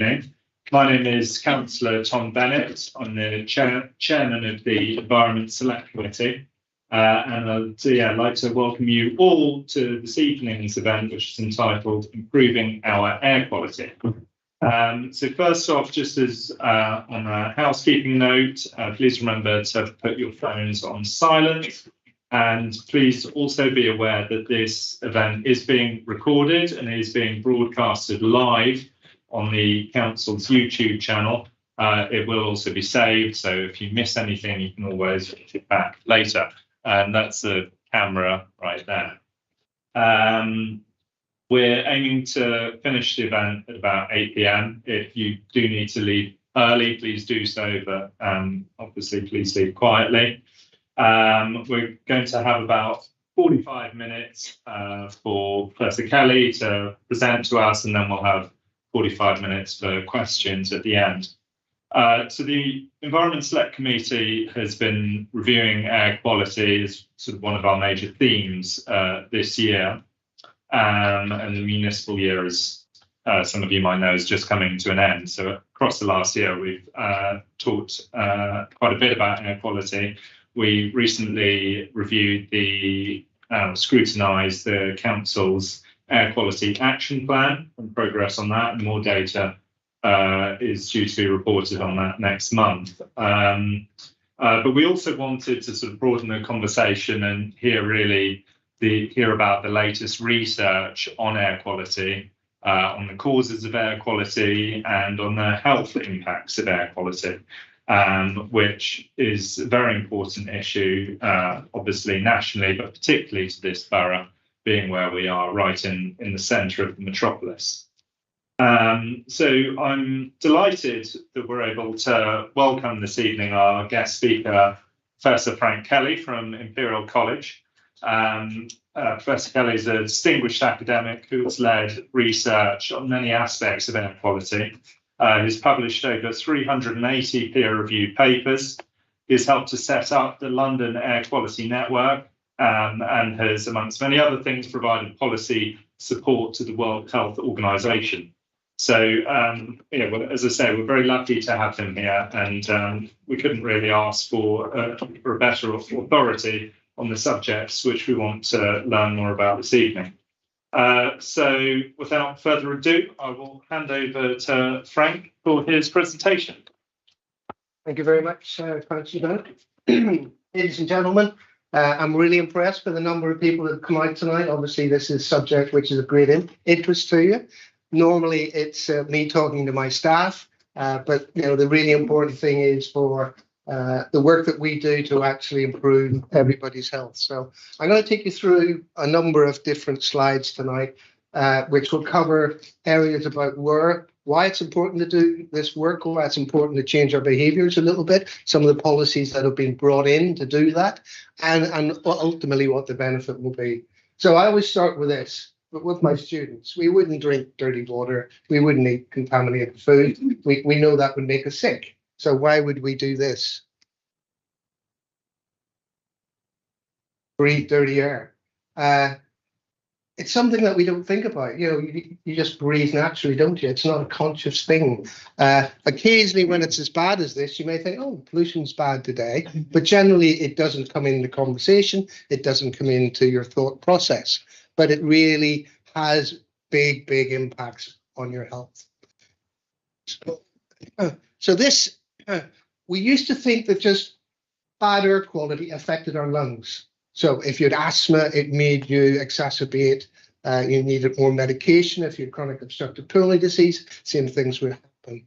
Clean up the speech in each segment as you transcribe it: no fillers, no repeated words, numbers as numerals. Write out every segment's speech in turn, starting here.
evening. My name is Councillor Tom Bennett. I'm the chairman of the Environment Select Committee. And I'd like to welcome you all to this evening's event, which is entitled Improving Our Air Quality. So first off, just as on a housekeeping note, please remember to put your phones on silent. And please also be aware that this event is being recorded and is being broadcasted live on the Council's YouTube channel. It will also be saved, so if you miss anything, you can always get it back later. And that's the camera right there. We're aiming to finish the event at about 8 p.m. If you do need to leave early, please do so, but obviously please leave quietly. We're going to have about 45 minutes for Professor Kelly to present to us, and then we'll have 45 minutes for questions at the end. So the Environment Select Committee has been reviewing air quality as sort of one of our major themes this year. And the municipal year, as some of you might know, is just coming to an end. So across the last year, we've talked quite a bit about air quality. We recently reviewed scrutinised the Council's Air Quality Action Plan and progress on that, and more data is due to be reported on that next month. But we also wanted to sort of broaden the conversation and hear about the latest research on air quality, on the causes of air quality and on the health impacts of air quality, which is a very important issue, obviously nationally, but particularly to this borough, being where we are right in the centre of the metropolis. So I'm delighted that we're able to welcome this evening our guest speaker, Professor Frank Kelly from Imperial College. Professor Kelly is a distinguished academic who has led research on many aspects of air quality. He's published over 380 peer-reviewed papers. He's helped to set up the London Air Quality Network and has, amongst many other things, provided policy support to the World Health Organization. So, as I say, we're very lucky to have him here, and we couldn't really ask for a better authority on the subjects which we want to learn more about this evening. So without further ado, I will hand over to Frank for his presentation. Thank you very much, Councillor Bennett. Ladies and gentlemen, I'm really impressed with the number of people that have come out tonight. Obviously, this is a subject which is of great interest to you. Normally, it's me talking to my staff, but the really important thing is for the work that we do to actually improve everybody's health. So I'm going to take you through a number of different slides tonight, which will cover areas about why it's important to do this work, why it's important to change our behaviours a little bit, some of the policies that have been brought in to do that, and ultimately what the benefit will be. So I always start with this. But with my students, we wouldn't drink dirty water. We wouldn't eat contaminated food. We know that would make us sick. So why would we do this? Breathe dirty air. It's something that we don't think about. You just breathe naturally, don't you? It's not a conscious thing. Occasionally, when it's as bad as this, you may think, oh, pollution's bad today. But generally, it doesn't come into conversation. It doesn't come into your thought process. But it really has big impacts on your health. So this, we used to think that just bad air quality affected our lungs. So if you had asthma, it made you exacerbate, you needed more medication. If you had chronic obstructive pulmonary disease, same things would happen.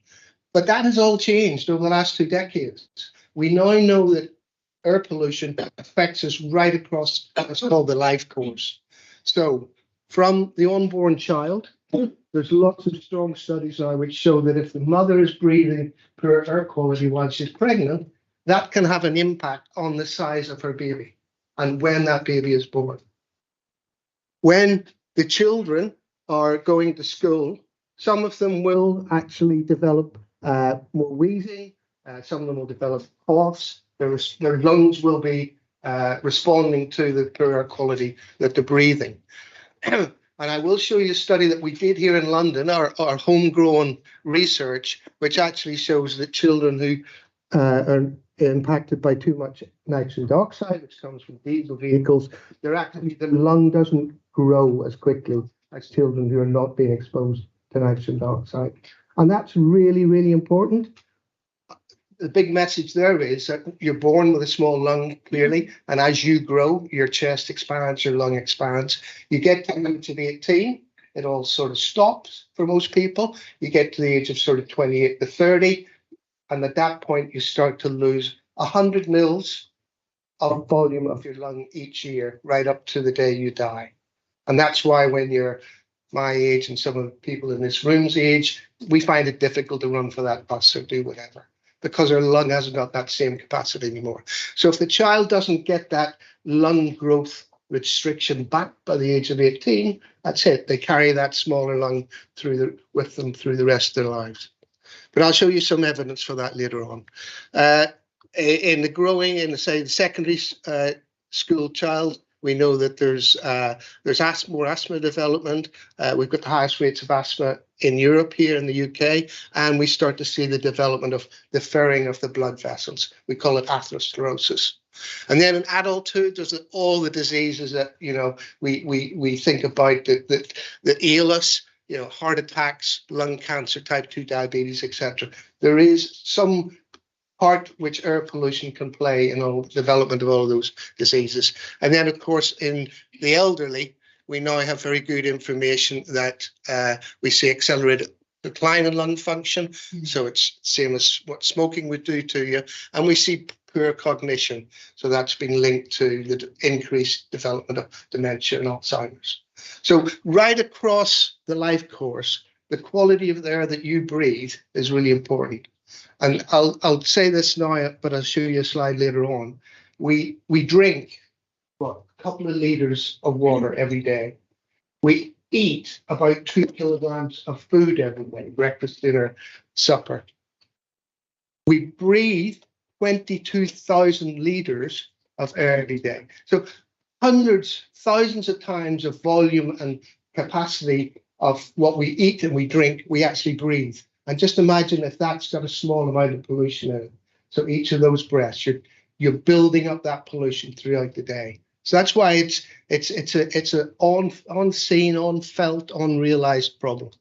But that has all changed over the last 2 decades. We now know that air pollution affects us right across what's called the life course. So from the unborn child, there's lots of strong studies now which show that if the mother is breathing poor air quality while she's pregnant, that can have an impact on the size of her baby and when that baby is born. When the children are going to school, some of them will actually develop more wheezing, some of them will develop coughs, their lungs will be responding to the poor air quality that they're breathing. And I will show you a study that we did here in London, our homegrown research, which actually shows that children who are impacted by too much nitrogen dioxide, which comes from diesel vehicles, the lung doesn't grow as quickly as children who are not being exposed to nitrogen dioxide. And that's really, really important. The big message there is that you're born with a small lung, clearly, and as you grow, your chest expands, your lung expands. You get to the age of 18, it all sort of stops for most people. You get to the age of sort of 28 to 30, and at that point, you start to lose 100 mils of volume of your lung each year, right up to the day you die. And that's why when you're my age and some of the people in this room's age, we find it difficult to run for that bus or do whatever, because our lung hasn't got that same capacity anymore. So if the child doesn't get that lung growth restriction back by the age of 18, that's it. They carry that smaller lung with them through the rest of their lives. But I'll show you some evidence for that later on. In the secondary school child, we know that there's more asthma development. We've got the highest rates of asthma in Europe here in the UK, and we start to see the development of the furring of the blood vessels. We call it atherosclerosis. And then in adulthood, there's all the diseases that we think about that ail us. Heart attacks, lung cancer, type 2 diabetes, etc. There is some part which air pollution can play in the development of all of those diseases. And then, of course, in the elderly, we now have very good information that we see accelerated decline in lung function. Mm-hmm. So it's the same as what smoking would do to you. And we see poor cognition. So that's being linked to the increased development of dementia and Alzheimer's. So right across the life course, the quality of the air that you breathe is really important. And I'll say this now, but I'll show you a slide later on. We drink, a couple of liters of water every day. We eat about 2 kilograms of food every day, breakfast, dinner, supper. We breathe 22,000 liters of air every day. So hundreds, thousands of times of volume and capacity of what we eat and we drink, we actually breathe. And just imagine if that's got a small amount of pollution in it. So each of those breaths, you're building up that pollution throughout the day. So that's why it's an unseen, unfelt, unrealized problem.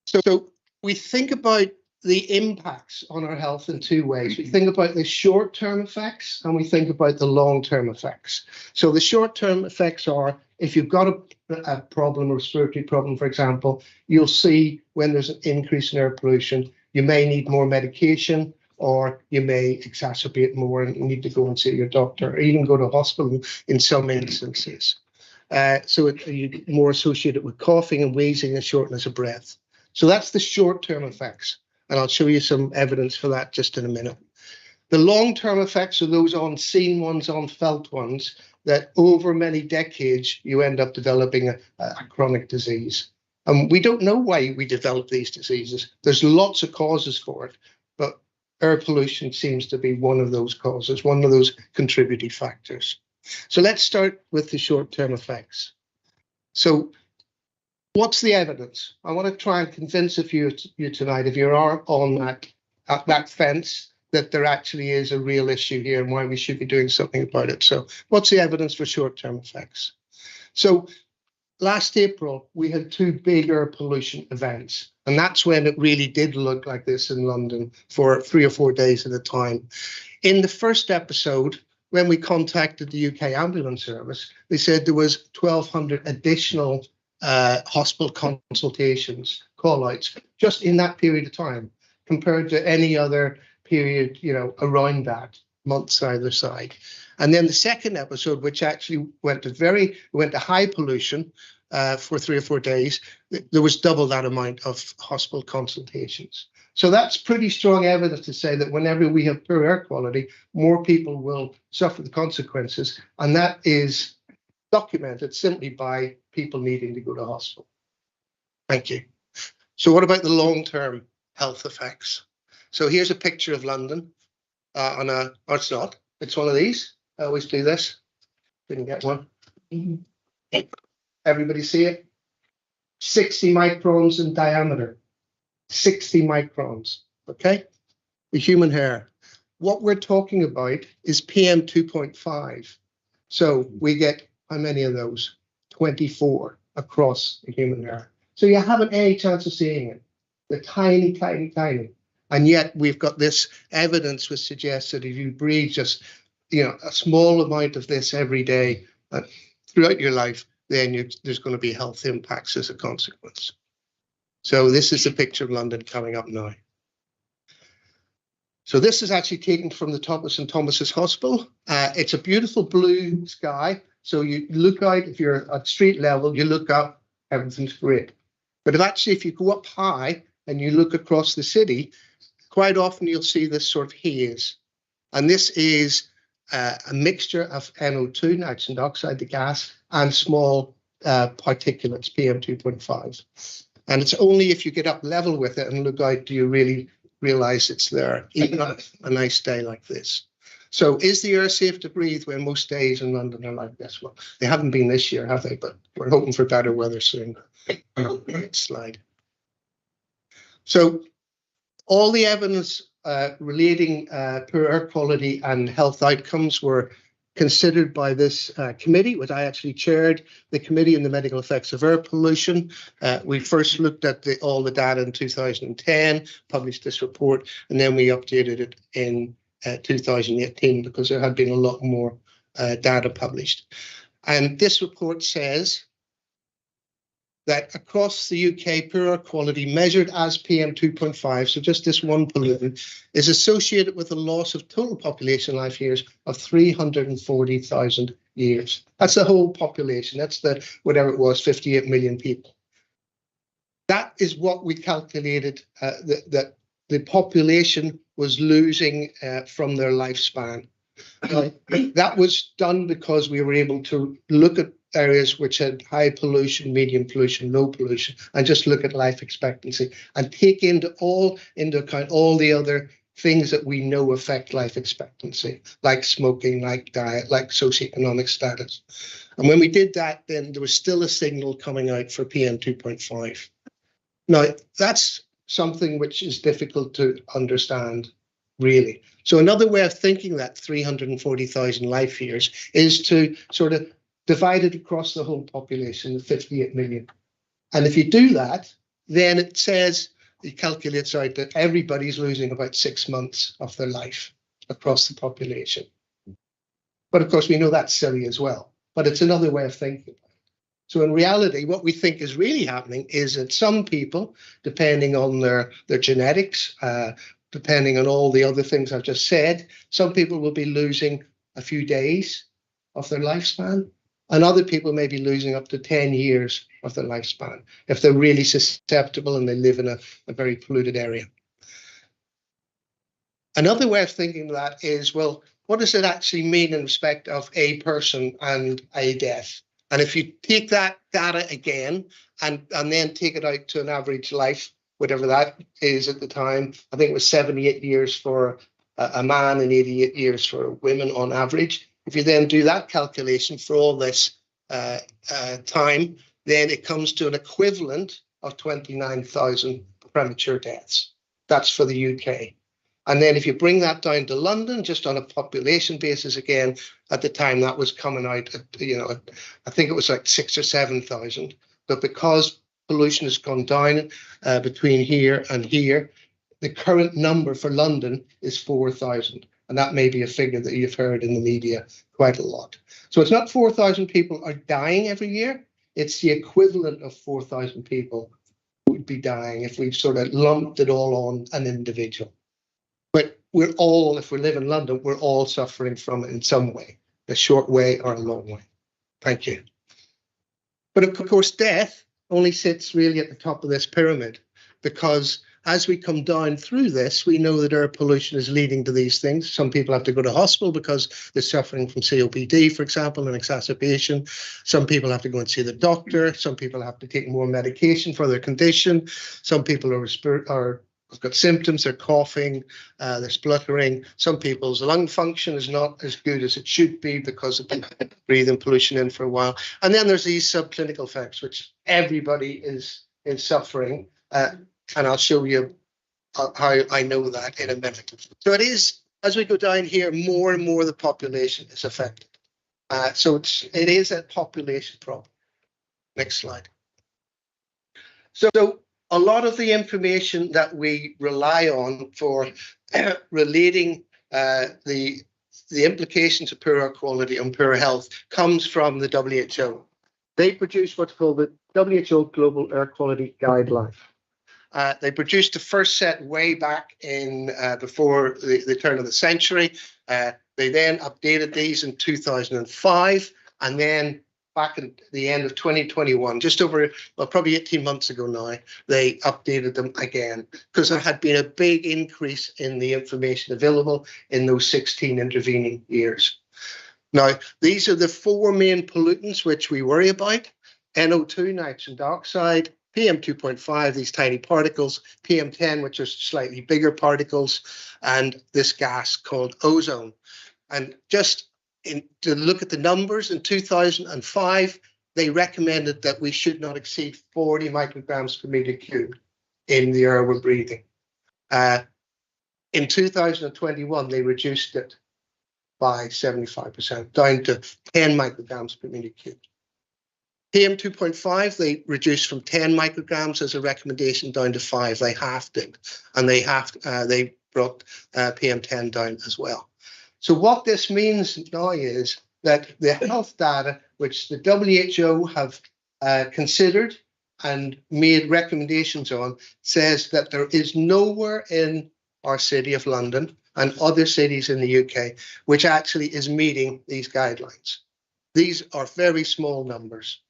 So we think about the impacts on our health in two ways. We think about the short-term effects and we think about the long-term effects. So the short-term effects are, if you've got a problem, a respiratory problem, for example, you'll see when there's an increase in air pollution, you may need more medication, or you may exacerbate more and need to go and see your doctor, or even go to hospital in some instances. So you're more associated with coughing and wheezing and shortness of breath. So that's the short-term effects. And I'll show you some evidence for that just in a minute. The long-term effects are those unseen ones, unfelt ones, that over many decades, you end up developing a chronic disease. And we don't know why we develop these diseases. There's lots of causes for it, but air pollution seems to be one of those causes, one of those contributing factors. So let's start with the short-term effects. So what's the evidence? I want to try and convince you tonight, if you are on that fence, that there actually is a real issue here and why we should be doing something about it. So what's the evidence for short-term effects? So last April, we had 2 big air pollution events, and that's when it really did look like this in London for 3 or 4 days at a time. In the first episode, when we contacted the UK Ambulance Service, they said there was 1,200 additional hospital consultations, call-outs, just in that period of time, compared to any other period, around that, months either side. And then the second episode, which actually went to high pollution for 3 or 4 days, there was double that amount of hospital consultations. So that's pretty strong evidence to say that whenever we have poor air quality, more people will suffer the consequences. And that is documented simply by people needing to go to hospital. Thank you. So what about the long-term health effects? So here's a picture of London it's not. It's one of these. I always do this. Didn't get one. Everybody see it? 60 microns in diameter. 60 microns, okay? The human hair. What we're talking about is PM 2.5. So we get how many of those? 24 across the human hair. So you haven't any chance of seeing it. They're tiny, tiny, tiny. And yet we've got this evidence which suggests that if you breathe just, a small amount of this every day throughout your life, then there's going to be health impacts as a consequence. So this is a picture of London coming up now. So this is actually taken from the top of St. Thomas's Hospital. It's a beautiful blue sky. So you look out, if you're at street level, you look up, everything's great. But if you go up high and you look across the city, quite often you'll see this sort of haze. And this is a mixture of NO2, nitrogen dioxide, the gas, and small particulates, PM 2.5. And it's only if you get up level with it and look out do you really realize it's there, even on a nice day like this. So is the air safe to breathe when most days in London are like this? Well, they haven't been this year, have they? But we're hoping for better weather soon. Next slide. So all the evidence relating poor air quality and health outcomes were considered by this committee, which I actually chaired, the Committee on the Medical Effects of Air Pollution. We first looked at all the data in 2010, published this report, and then we updated it in 2018 because there had been a lot more data published. And this report says that across the UK, poor air quality measured as PM 2.5, so just this one pollutant, is associated with a loss of total population life years of 340,000 years. That's the whole population. That's the, whatever it was, 58 million people. That is what we calculated that the population was losing from their lifespan. That was done because we were able to look at areas which had high pollution, medium pollution, low pollution, and just look at life expectancy and take into account all the other things that we know affect life expectancy, like smoking, like diet, like socioeconomic status. And when we did that, then there was still a signal coming out for PM 2.5. Now, that's something which is difficult to understand, really. So another way of thinking that 340,000 life years is to sort of divide it across the whole population of 58 million. And if you do that, then it says, it calculates out that everybody's losing about 6 months of their life across the population. But of course, we know that's silly as well, but it's another way of thinking. So in reality, what we think is really happening is that some people, depending on their genetics, depending on all the other things I've just said, some people will be losing a few days of their lifespan, and other people may be losing up to 10 years of their lifespan if they're really susceptible and they live in a very polluted area. Another way of thinking that is, well, what does it actually mean in respect of a person and a death? And if you take that data again and then take it out to an average life, whatever that is at the time, I think it was 78 years for a man and 88 years for women on average. If you then do that calculation for all this time, then it comes to an equivalent of 29,000 premature deaths. That's for the UK. And then if you bring that down to London, just on a population basis again, at the time that was coming out at, I think it was like 6,000 or 7,000. But because pollution has gone down between here and here, the current number for London is 4,000. And that may be a figure that you've heard in the media quite a lot. So it's not 4,000 people are dying every year. It's the equivalent of 4,000 people who would be dying if we've sort of lumped it all on an individual. But we're all, if we live in London, we're all suffering from it in some way, a short way or a long way. Thank you. But of course, death only sits really at the top of this pyramid, because as we come down through this, we know that air pollution is leading to these things. Some people have to go to hospital because they're suffering from COPD, for example, an exacerbation. Some people have to go and see the doctor. Some people have to take more medication for their condition. Some people are have got symptoms, they're coughing, they're spluttering. Some people's lung function is not as good as it should be because of breathing pollution in for a while. And then there's these subclinical effects, which everybody is suffering. And I'll show you how I know that in a minute. So it is, as we go down here, more and more the population is affected. So it is a population problem. Next slide. So a lot of the information that we rely on for relating the implications of poor air quality on poor health comes from the WHO. They produce what's called the WHO Global Air Quality Guideline. They produced the first set way back in before the turn of the century. They then updated these in 2005, and then back at the end of 2021, just over, well, probably 18 months ago now, they updated them again because there had been a big increase in the information available in those 16 intervening years. Now, these are the 4 main pollutants which we worry about: NO2, nitrogen dioxide, PM2.5, these tiny particles, PM10, which are slightly bigger particles, and this gas called ozone. And just to look at the numbers, in 2005, they recommended that we should not exceed 40 micrograms per meter cubed in the air we're breathing. In 2021, they reduced it by 75%, down to 10 micrograms per meter cubed. PM2.5, they reduced from 10 micrograms as a recommendation down to 5. They halved it, and they brought PM10 down as well. So what this means now is that the health data, which the WHO have considered and made recommendations on, says that there is nowhere in our city of London and other cities in the UK which actually is meeting these guidelines. These are very small numbers,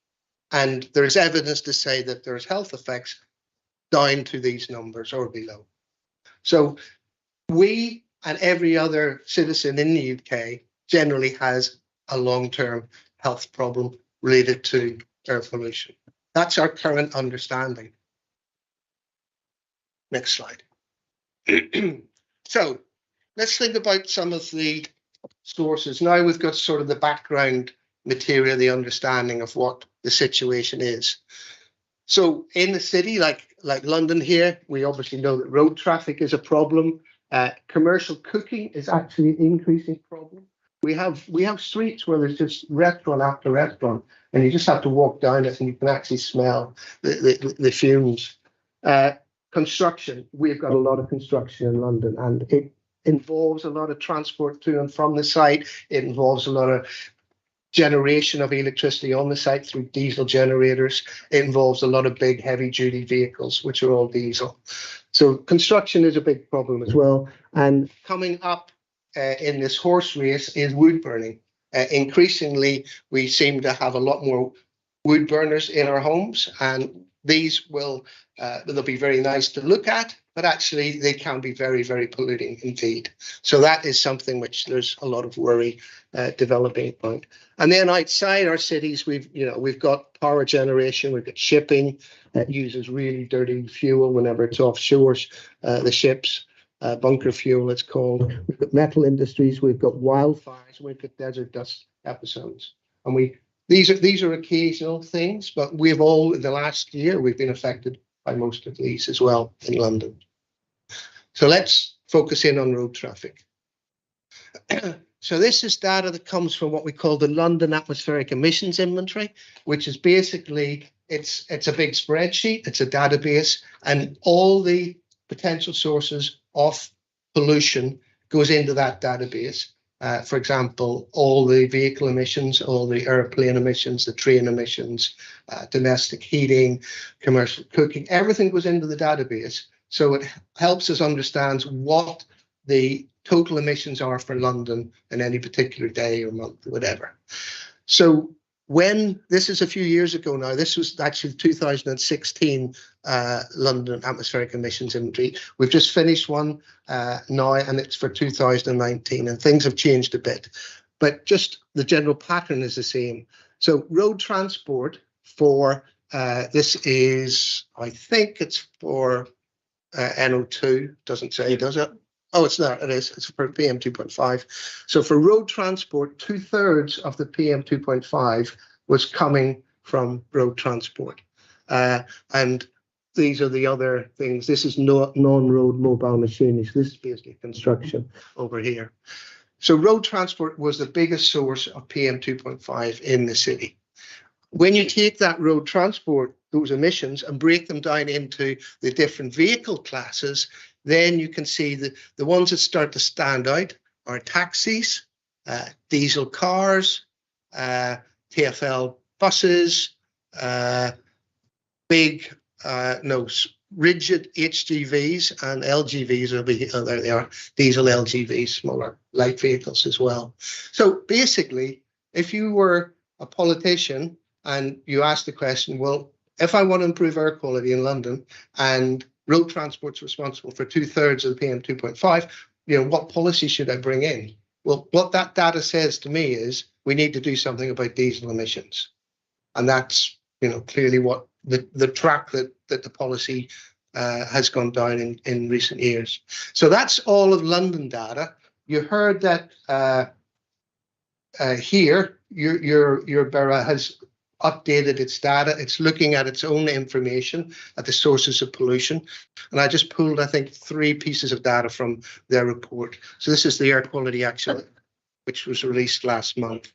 and there's evidence to say that there's health effects down to these numbers or below. So we and every other citizen in the UK generally has a long-term health problem related to air pollution. That's our current understanding. Next slide. So let's think about some of the sources. Now we've got sort of the background material, the understanding of what the situation is. So in the city, like London here, we obviously know that road traffic is a problem. Commercial cooking is actually an increasing problem. We have streets where there's just restaurant after restaurant, and you just have to walk down it and you can actually smell the fumes. Construction, we've got a lot of construction in London, and it involves a lot of transport to and from the site. It involves a lot of generation of electricity on the site through diesel generators. It involves a lot of big heavy duty vehicles, which are all diesel. So construction is a big problem as well. And coming up in this horse race is wood burning. Increasingly, we seem to have a lot more wood burners in our homes, and these they'll be very nice to look at, but actually they can be very, very polluting indeed. So that is something which there's a lot of worry developing about. And then outside our cities, we've got power generation, we've got shipping that uses really dirty fuel whenever it's offshore, the ships, bunker fuel it's called. We've got metal industries, we've got wildfires, we've got desert dust episodes. And these are occasional things, but we've all, in the last year, we've been affected by most of these as well in London. So let's focus in on road traffic. So this is data that comes from what we call the London Atmospheric Emissions Inventory, which is basically, it's a big spreadsheet, it's a database, and all the potential sources of pollution goes into that database. For example, all the vehicle emissions, all the airplane emissions, the train emissions, domestic heating, commercial cooking, everything goes into the database. So it helps us understand what the total emissions are for London in any particular day or month, or whatever. So when this is a few years ago now, this was actually 2016 London Atmospheric Emissions Inventory. We've just finished one now, and it's for 2019, and things have changed a bit, but just the general pattern is the same. So road transport for this is, I think it's for NO2, doesn't say, does it? Oh, it's there. It is. It's for PM 2.5. So for road transport, 2/3 of the PM 2.5 was coming from road transport. And these are the other things. This is non-road mobile machinery. So this is basically construction over here. So road transport was the biggest source of PM 2.5 in the city. When you take that road transport, those emissions, and break them down into the different vehicle classes, then you can see the ones that start to stand out are taxis, diesel cars, TfL buses, rigid HGVs, and LGVs will be, there they are, diesel LGVs, smaller light vehicles as well. So basically, if you were a politician and you asked the question, well, if I want to improve air quality in London and road transport's responsible for 2/3 of the PM 2.5, what policy should I bring in? Well, what that data says to me is we need to do something about diesel emissions. And that's, clearly what the track that the policy has gone down in recent years. So that's all of London data. You heard that here, your borough has updated its data. It's looking at its own information, at the sources of pollution. And I just pulled, I think, 3 pieces of data from their report. So this is the air quality action, which was released last month.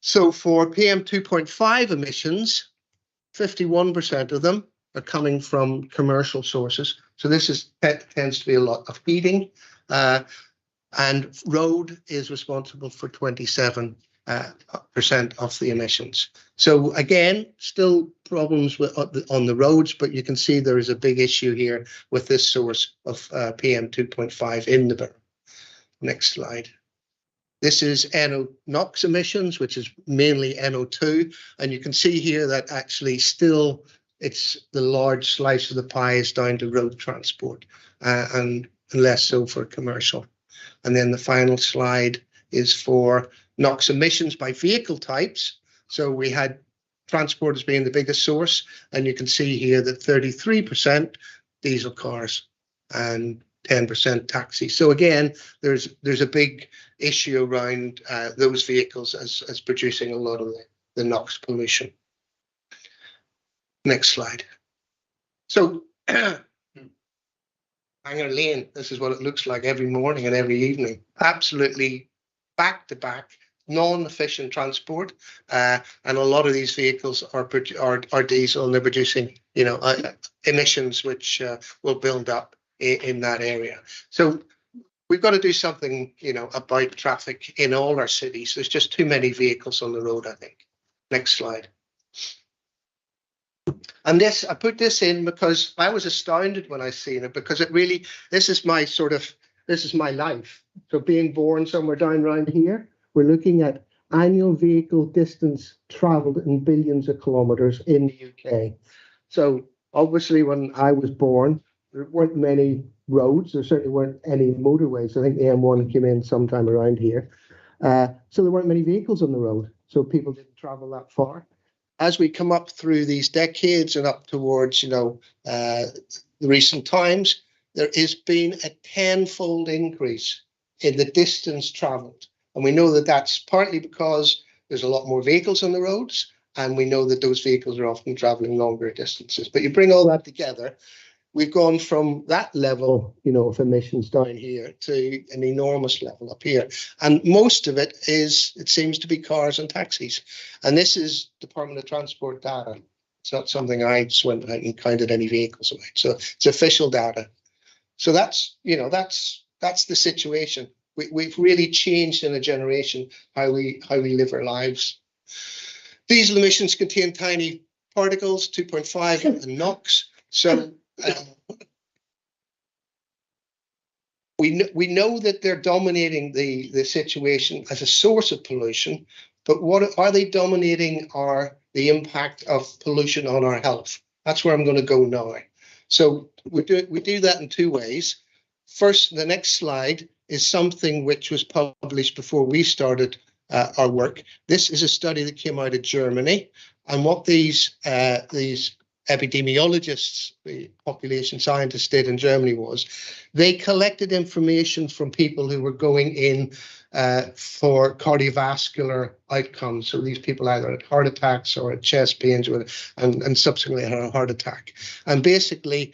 So for PM 2.5 emissions, 51% of them are coming from commercial sources. So this tends to be a lot of heating, and road is responsible for 27% of the emissions. So again, still problems on the roads, but you can see there is a big issue here with this source of PM 2.5 in the borough. Next slide. This is NOx emissions, which is mainly NO2. And you can see here that actually still it's the large slice of the pie is down to road transport and less so for commercial. And then the final slide is for NOx emissions by vehicle types. So we had transport as being the biggest source. And you can see here that 33% diesel cars and 10% taxis. So again, there's a big issue around those vehicles as producing a lot of the NOx pollution. Next slide. So Hanger Lane, this is what it looks like every morning and every evening. Absolutely back-to-back, non-efficient transport, and a lot of these vehicles are diesel, and they're producing emissions which will build up in that area. So we've got to do something, about traffic in all our cities. There's just too many vehicles on the road, I think. Next slide. And I put this in because I was astounded when I seen it, because this is my life. So being born somewhere down around here, we're looking at annual vehicle distance traveled in billions of kilometers in the UK. So obviously when I was born, there weren't many roads. There certainly weren't any motorways. I think the M1 came in sometime around here. So there weren't many vehicles on the road. So people didn't travel that far. As we come up through these decades and up towards, the recent times, there has been a tenfold increase in the distance traveled. And we know that that's partly because there's a lot more vehicles on the roads, and we know that those vehicles are often traveling longer distances. But you bring all that together, we've gone from that level, of emissions down here to an enormous level up here. And most of it seems to be cars and taxis. And this is Department of Transport data. It's not something I just went out and counted any vehicles away. So it's official data. So that's the situation. We've really changed in a generation how we live our lives. Diesel emissions contain tiny particles, 2.5 and NOx. So we know that they're dominating the situation as a source of pollution, but what are they dominating are the impact of pollution on our health. That's where I'm going to go now. So we do that in 2 ways. First, the next slide is something which was published before we started our work. This is a study that came out of Germany, and what these epidemiologists, the population scientists did in Germany was they collected information from people who were going in for cardiovascular outcomes. So these people either had heart attacks or had chest pains and subsequently had a heart attack. And basically,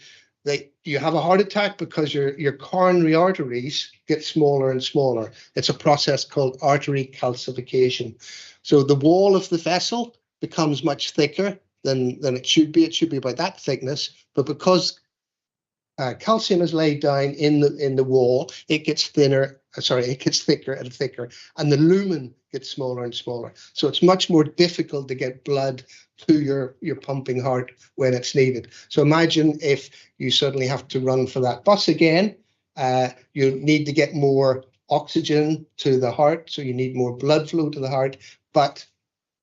you have a heart attack because your coronary arteries get smaller and smaller. It's a process called artery calcification. So the wall of the vessel becomes much thicker than it should be. It should be about that thickness, but because calcium is laid down in the wall, it gets thinner. Sorry, it gets thicker and thicker, and the lumen gets smaller and smaller. So it's much more difficult to get blood to your pumping heart when it's needed. So imagine if you suddenly have to run for that bus again. You need to get more oxygen to the heart, so you need more blood flow to the heart, but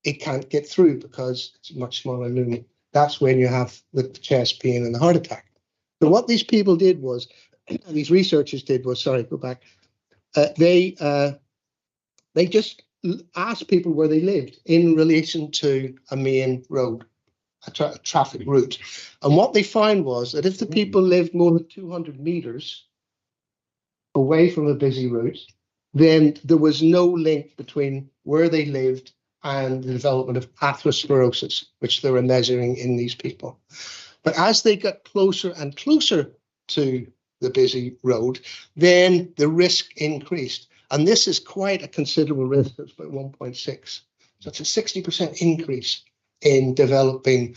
it can't get through because it's a much smaller lumen. That's when you have the chest pain and the heart attack. So what these people did was, these researchers did was, sorry, go back. They just asked people where they lived in relation to a main road, a traffic route. And what they found was that if the people lived more than 200 meters away from a busy route, then there was no link between where they lived and the development of atherosclerosis, which they were measuring in these people. But as they got closer and closer to the busy road, then the risk increased. And this is quite a considerable risk. It's about 1.6. So it's a 60% increase in developing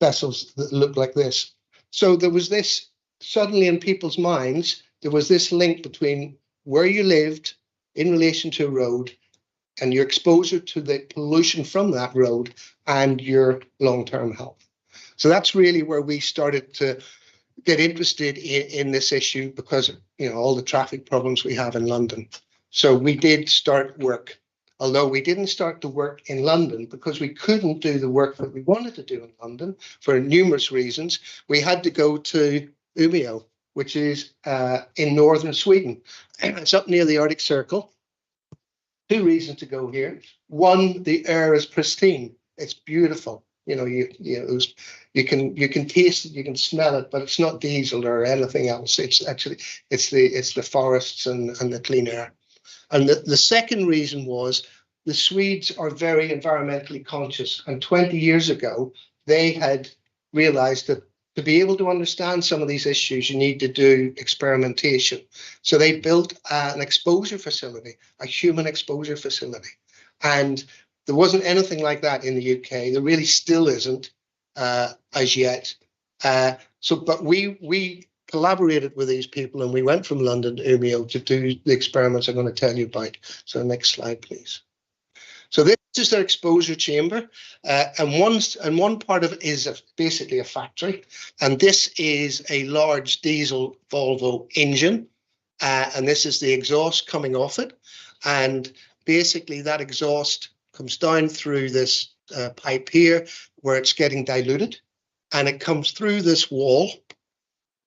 vessels that look like this. So there was this, suddenly in people's minds, there was this link between where you lived in relation to a road and your exposure to the pollution from that road and your long-term health. So that's really where we started to get interested in this issue because, you know, all the traffic problems we have in London. So we did start work, although we didn't start the work in London because we couldn't do the work that we wanted to do in London for numerous reasons. We had to go to Umeå, which is in northern Sweden. It's up near the Arctic Circle. Two reasons to go here. One, the air is pristine. It's beautiful. You know, you can taste it, you can smell it, but it's not diesel or anything else. It's actually it's the forests and the clean air. And the second reason was the Swedes are very environmentally conscious. And 20 years ago, they had realized that to be able to understand some of these issues, you need to do experimentation. So they built an exposure facility, a human exposure facility. And there wasn't anything like that in the UK. There really still isn't as yet. But we collaborated with these people and we went from London to Umeå to do the experiments I'm going to tell you about. So next slide, please. So this is their exposure chamber, and one part of it is basically a factory, and this is a large diesel Volvo engine, and this is the exhaust coming off it, and basically that exhaust comes down through this pipe here where it's getting diluted, and it comes through this wall,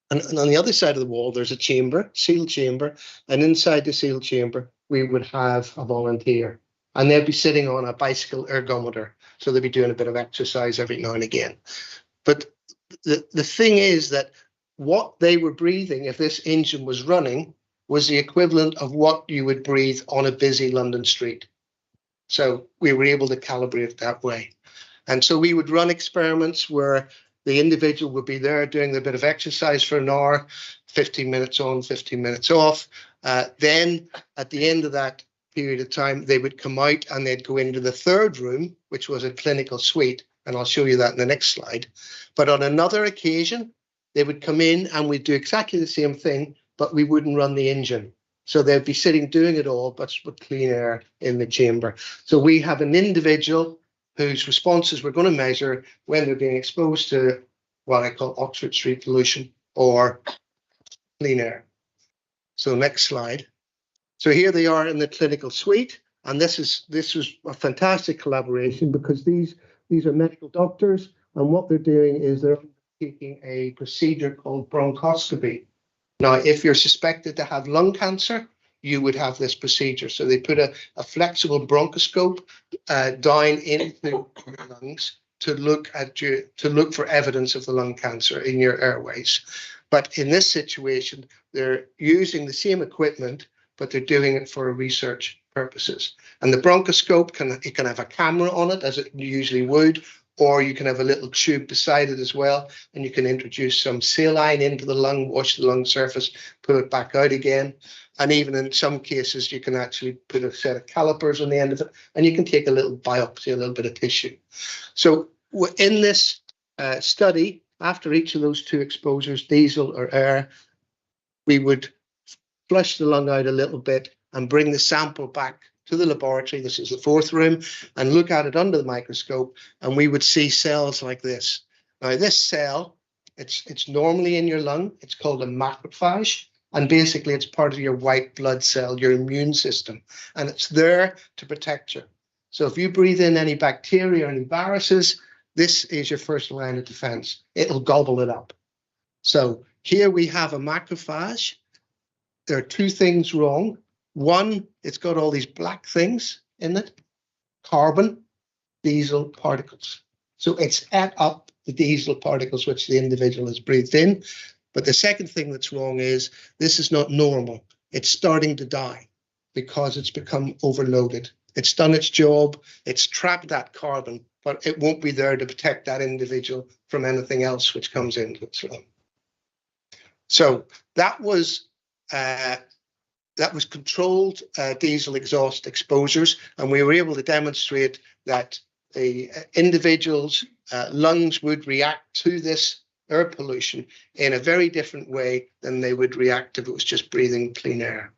and on the other side of the wall there's a chamber, sealed chamber, and inside the sealed chamber we would have a volunteer. And they'd be sitting on a bicycle ergometer. So they'd be doing a bit of exercise every now and again. But the thing is that what they were breathing, if this engine was running, was the equivalent of what you would breathe on a busy London street. So we were able to calibrate it that way. And so we would run experiments where the individual would be there doing a bit of exercise for an hour, 15 minutes on, 15 minutes off. Then at the end of that period of time, they would come out and they'd go into the third room, which was a clinical suite. And I'll show you that in the next slide. But on another occasion, they would come in and we'd do exactly the same thing, but we wouldn't run the engine. So they'd be sitting doing it all, but with clean air in the chamber. So we have an individual whose responses we're going to measure when they're being exposed to what I call Oxford Street pollution or clean air. So next slide. So here they are in the clinical suite, and this was a fantastic collaboration because these are medical doctors, and what they're doing is they're taking a procedure called bronchoscopy. Now, if you're suspected to have lung cancer, you would have this procedure. So they put a flexible bronchoscope down into your lungs, to look for evidence of the lung cancer in your airways. But in this situation, they're using the same equipment, but they're doing it for research purposes. And the bronchoscope can have a camera on it, as it usually would, or you can have a little tube beside it as well, and you can introduce some saline into the lung, wash the lung surface, pull it back out again. And even in some cases, you can actually put a set of calipers on the end of it, and you can take a little biopsy, a little bit of tissue. So in this study, after each of those 2 exposures, diesel or air, we would flush the lung out a little bit and bring the sample back to the laboratory. This is the 4th room, and look at it under the microscope, and we would see cells like this. Now, this cell, it's normally in your lung. It's called a macrophage, and basically it's part of your white blood cell, your immune system, and it's there to protect you. So if you breathe in any bacteria or any viruses, this is your first line of defense. It'll gobble it up. So here we have a macrophage. There are 2 things wrong. One, it's got all these black things in it, carbon, diesel particles. So it's ate up the diesel particles which the individual has breathed in. But the second thing that's wrong is this is not normal. It's starting to die because it's become overloaded. It's done its job. It's trapped that carbon, but it won't be there to protect that individual from anything else which comes into its lung. So that was controlled diesel exhaust exposures, and we were able to demonstrate that the individual's lungs would react to this air pollution in a very different way than they would react if it was just breathing clean air.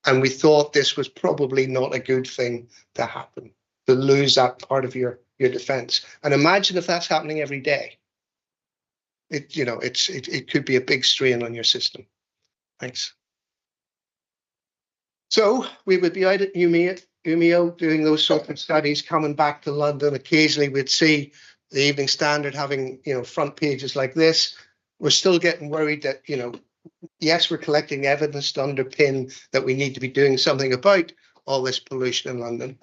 And we thought this was probably not a good thing to happen, to lose that part of your defense. And imagine if that's happening every day. It could be a big strain on your system. Thanks. So we would be out at Umeå doing those sort of studies, coming back to London. Occasionally we'd see the Evening Standard having, front pages like this. We're still getting worried that, yes, we're collecting evidence to underpin that we need to be doing something about all this pollution in London.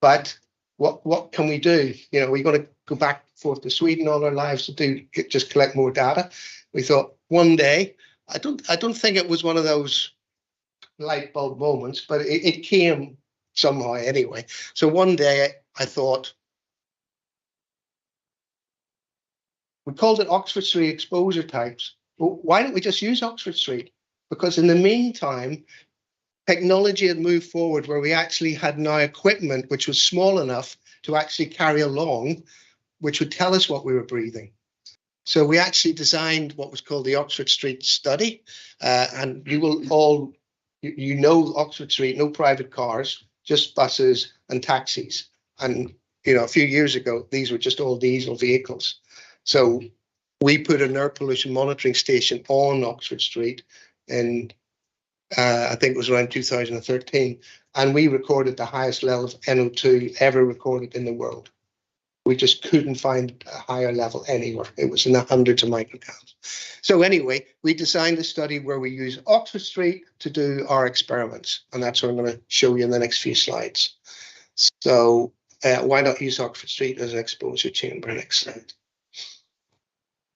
But what can we do? We're going to go back and forth to Sweden all our lives to just collect more data. We thought one day, I don't think it was one of those light bulb moments, but it came somehow anyway. So one day I thought, we called it Oxford Street exposure types. Well, why don't we just use Oxford Street? Because in the meantime, technology had moved forward where we actually had now equipment which was small enough to actually carry along, which would tell us what we were breathing. So we actually designed what was called the Oxford Street study. And you will all, Oxford Street, no private cars, just buses and taxis. And, a few years ago, these were just all diesel vehicles. So we put an air pollution monitoring station on Oxford Street in, I think it was around 2013, and we recorded the highest level of NO2 ever recorded in the world. We just couldn't find a higher level anywhere. It was in the hundreds of micrograms. So anyway, we designed a study where we use Oxford Street to do our experiments, and that's what I'm going to show you in the next few slides. So why not use Oxford Street as an exposure chamber? Next slide.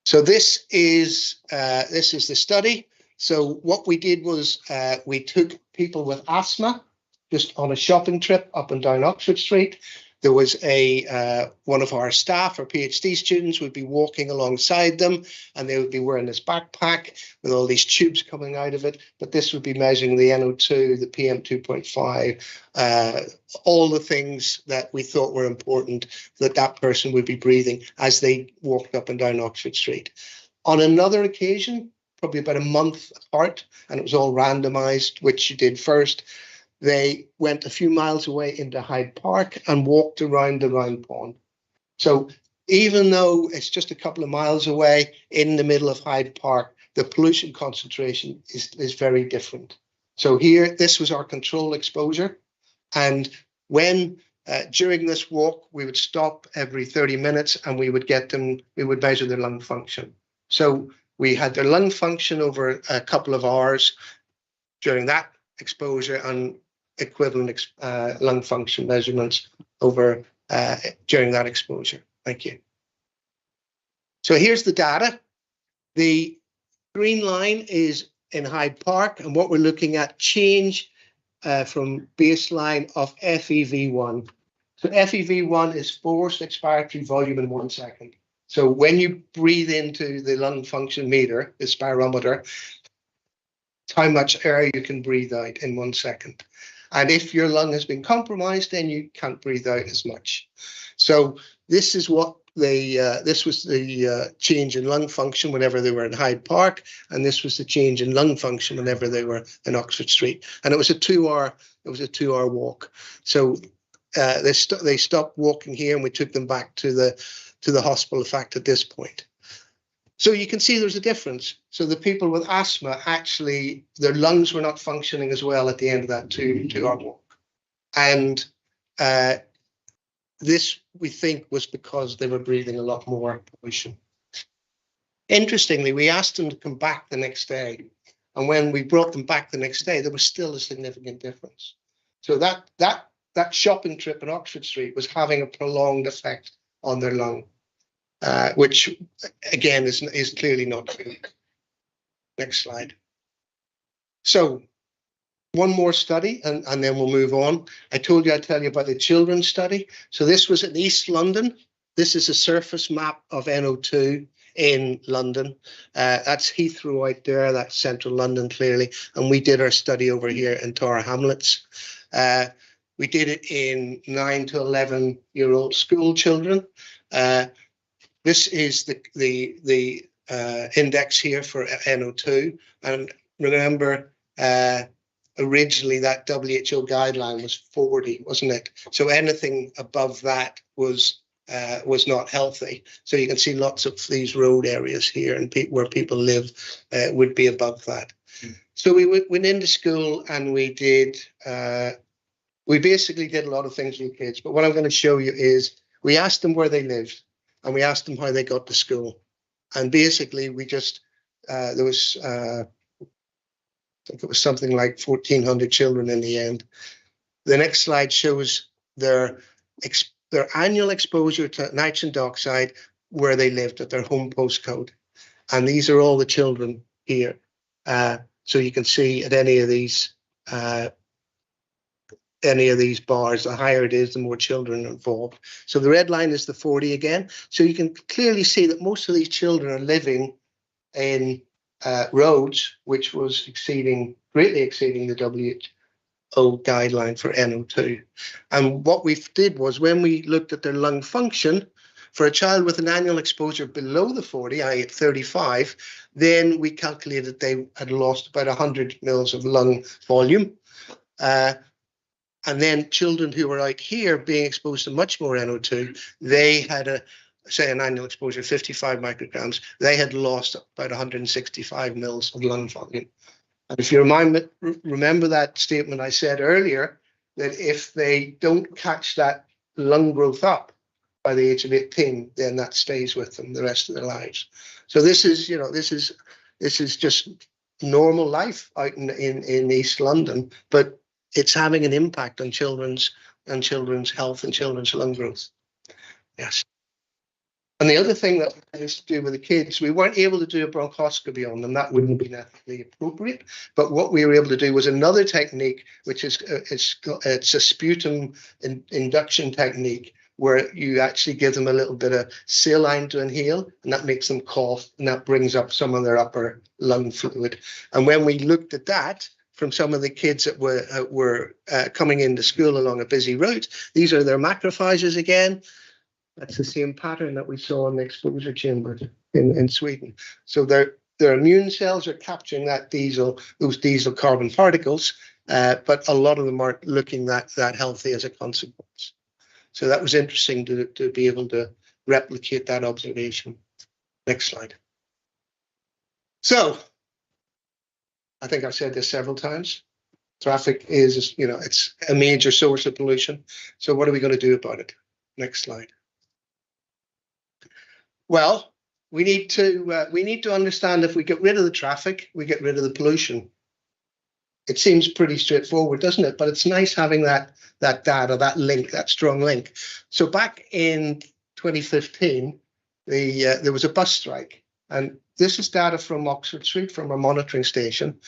So this is the study. So what we did was we took people with asthma just on a shopping trip up and down Oxford Street. There was one of our staff, our PhD students, would be walking alongside them, and they would be wearing this backpack with all these tubes coming out of it. But this would be measuring the NO2, the PM2.5, all the things that we thought were important that person would be breathing as they walked up and down Oxford Street. On another occasion, probably about a month apart, and it was all randomized, which you did first, they went a few miles away into Hyde Park and walked around the Round Pond. So even though it's just a couple of miles away in the middle of Hyde Park, the pollution concentration is very different. So here, this was our control exposure. And when during this walk, we would stop every 30 minutes and we would measure their lung function. So we had their lung function over a couple of hours during that exposure and equivalent lung function measurements over during that exposure. Thank you. So here's the data. The green line is in Hyde Park, and what we're looking at change from baseline of FEV1. So FEV1 is forced expiratory volume in 1 second. So when you breathe into the lung function meter, the spirometer, it's how much air you can breathe out in 1 second. And if your lung has been compromised, then you can't breathe out as much. So this is what this was the change in lung function whenever they were in Hyde Park, and this was the change in lung function whenever they were in Oxford Street. And it was a 2-hour walk. So they stopped walking here, and we took them back to the hospital, in fact, at this point. So you can see there's a difference. So the people with asthma, actually, their lungs were not functioning as well at the end of that 2-hour walk. And this, we think, was because they were breathing a lot more pollution. Interestingly, we asked them to come back the next day. And when we brought them back the next day, there was still a significant difference. So that shopping trip in Oxford Street was having a prolonged effect on their lung, which, again, is clearly not true. Next slide. So one more study, and then we'll move on. I told you I'd tell you about the children's study. So this was in East London. This is a surface map of NO2 in London. That's Heathrow out there. That's central London, clearly. And we did our study over here in Tower Hamlets. We did it in 9 to 11-year-old school children. This is the index here for NO2. And remember, originally that WHO guideline was 40, wasn't it? So anything above that was not healthy. So you can see lots of these road areas here, and where people live would be above that. So we went into school, and we basically did a lot of things with kids. But what I'm going to show you is we asked them where they lived, and we asked them how they got to school. And basically we just, there was, I think it was something like 1,400 children in the end. The next slide shows their annual exposure to nitrogen dioxide where they lived at their home postcode. And these are all the children here. So you can see at any of these bars, the higher it is, the more children are involved. So the red line is the 40 again. So you can clearly see that most of these children are living in roads, which was greatly exceeding the WHO guideline for NO2. And what we did was, when we looked at their lung function, for a child with an annual exposure below the 40, i.e. at 35, then we calculated they had lost about 100 mils of lung volume. And then children who were out here being exposed to much more NO2, they had say an annual exposure of 55 micrograms, they had lost about 165 mils of lung volume. And if you remember that statement I said earlier, that if they don't catch that lung growth up by the age of 18, then that stays with them the rest of their lives. So this is, this is just normal life out in East London, but it's having an impact on children's health and children's lung growth. Yes. And the other thing that we used to do with the kids, we weren't able to do a bronchoscopy on them. That wouldn't have been ethically appropriate. But what we were able to do was another technique, which is it's a sputum induction technique, where you actually give them a little bit of saline to inhale, and that makes them cough, and that brings up some of their upper lung fluid. And when we looked at that from some of the kids that were coming into school along a busy route, these are their macrophages again. That's the same pattern that we saw in the exposure chamber in Sweden. So their immune cells are capturing those diesel carbon particles, but a lot of them aren't looking that healthy as a consequence. So that was interesting to be able to replicate that observation. Next slide. So I think I've said this several times. Traffic is, it's a major source of pollution. So what are we going to do about it? Next slide. Well, we need to understand, if we get rid of the traffic, we get rid of the pollution. It seems pretty straightforward, doesn't it? But it's nice having that data, that link, that strong link. So back in 2015, there was a bus strike. And this is data from Oxford Street, from our monitoring station.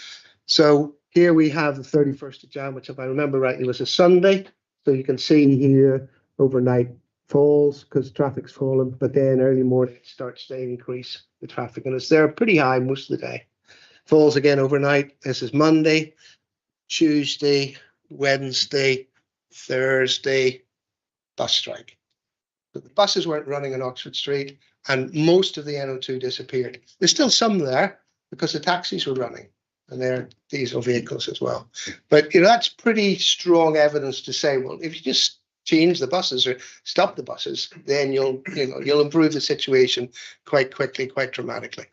So here we have the 31st of Jan, which, if I remember rightly, was a Sunday. So you can see here overnight falls because traffic's fallen, but then early morning it starts to increase the traffic, and it's there pretty high most of the day. Falls again overnight. This is Monday, Tuesday, Wednesday, Thursday, bus strike. But the buses weren't running on Oxford Street, and most of the NO2 disappeared. There's still some there because the taxis were running, and they're diesel vehicles as well. But that's pretty strong evidence to say, well, if you just change the buses or stop the buses, then you'll improve the situation quite quickly, quite dramatically.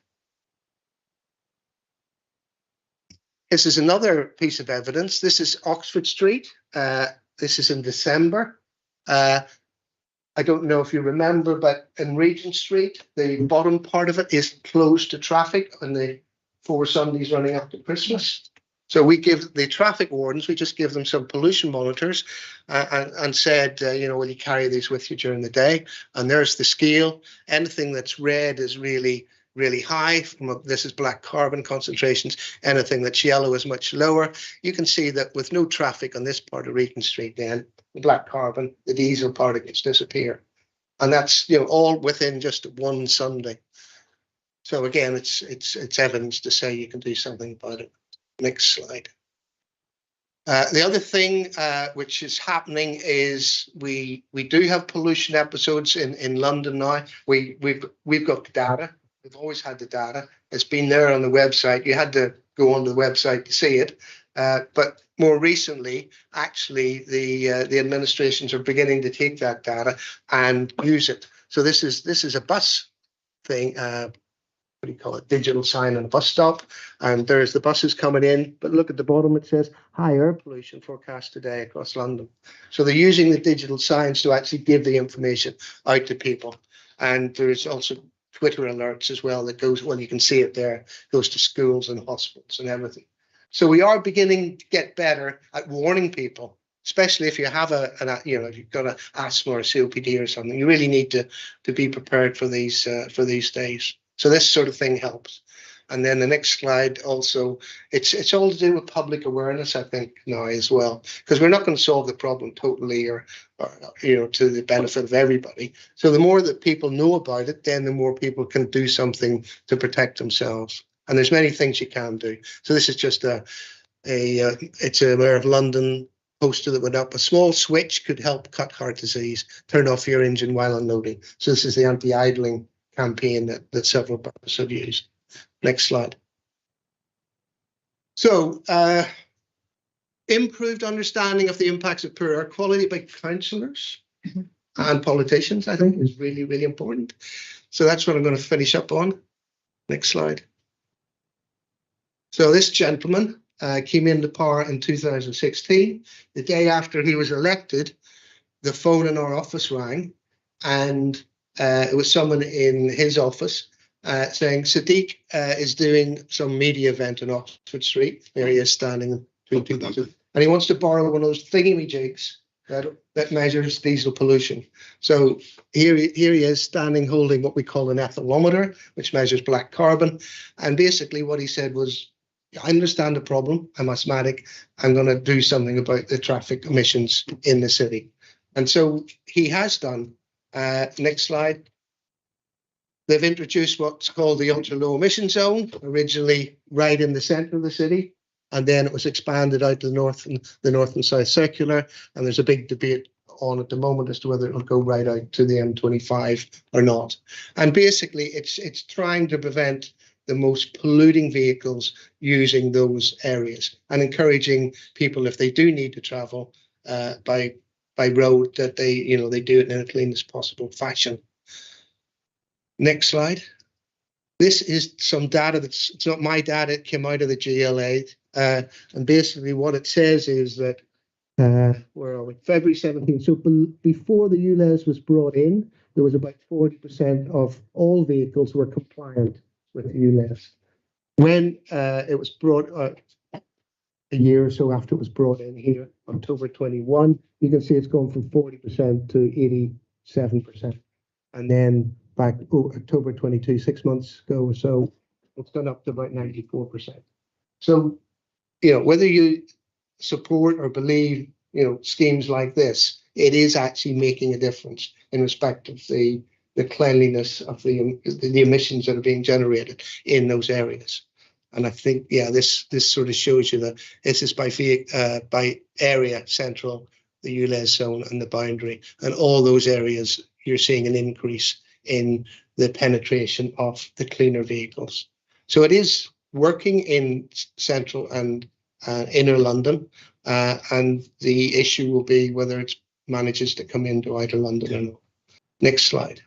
This is another piece of evidence. This is Oxford Street. This is in December. I don't know if you remember, but in Regent Street, the bottom part of it is closed to traffic on the 4 Sundays running up to Christmas. So we give the traffic wardens, we just give them some pollution monitors and said, will you carry these with you during the day? And there's the scale. Anything that's red is really, really high. This is black carbon concentrations. Anything that's yellow is much lower. You can see that with no traffic on this part of Regent Street, then the black carbon, the diesel particles disappear. And that's all within just one Sunday. So again, it's evidence to say you can do something about it. Next slide. The other thing which is happening is we do have pollution episodes in London now. We've got the data. We've always had the data. It's been there on the website. You had to go onto the website to see it. But more recently, actually, the administrations are beginning to take that data and use it. So this is a bus thing. What do you call it? Digital sign on a bus stop, and there's the buses coming in. But look at the bottom; it says high air pollution forecast today across London. So they're using the digital signs to actually give the information out to people. And there's also Twitter alerts as well that goes, well, you can see it there, goes to schools and hospitals and everything. So we are beginning to get better at warning people, especially if you have if you've got an asthma or COPD or something. You really need to be prepared for these days. So this sort of thing helps. And then the next slide also, it's all to do with public awareness, I think, now as well, because we're not going to solve the problem totally or to the benefit of everybody. So the more that people know about it, then the more people can do something to protect themselves. And there's many things you can do. So this is just it's a Mayor of London poster that went up. A small switch could help cut heart disease. Turn off your engine while unloading. So this is the anti-idling campaign that several buses have used. Next slide. So improved understanding of the impacts of poor air quality by councillors and politicians, I think, is really, really important. So that's what I'm going to finish up on. Next slide. So this gentleman came into power in 2016. The day after he was elected, the phone in our office rang, and it was someone in his office saying Sadiq is doing some media event on Oxford Street. There he is standing between two buses, and he wants to borrow one of those thingy-majigs that measures diesel pollution. So here he is standing holding what we call an ethylometer, which measures black carbon. And basically what he said was, I understand the problem. I'm asthmatic. I'm going to do something about the traffic emissions in the city. And so he has done. Next slide. They've introduced what's called the ultra low emission zone, originally right in the center of the city, and then it was expanded out to the north and south circular. And there's a big debate on at the moment as to whether it'll go right out to the M25 or not. And basically, it's trying to prevent the most polluting vehicles using those areas and encouraging people, if they do need to travel by road, that they do it in the cleanest possible fashion. Next slide. This is some data it's not my data, it came out of the GLA. And basically what it says is that, where are we? February 17th. So before the ULEZ was brought in, there was about 40% of all vehicles were compliant with the ULEZ. When it was brought out a year or so after it was brought in here, October 21, you can see it's gone from 40% to 87%. And then back October 22, 6 months ago or so. It's gone up to about 94%. So, whether you support or believe, schemes like this, it is actually making a difference in respect of the cleanliness of the emissions that are being generated in those areas. And I think, this sort of shows you that this is by area, central, the ULEZ zone and the boundary, and all those areas, you're seeing an increase in the penetration of the cleaner vehicles. So it is working in central and inner London, and the issue will be whether it manages to come into outer London or not. Next slide.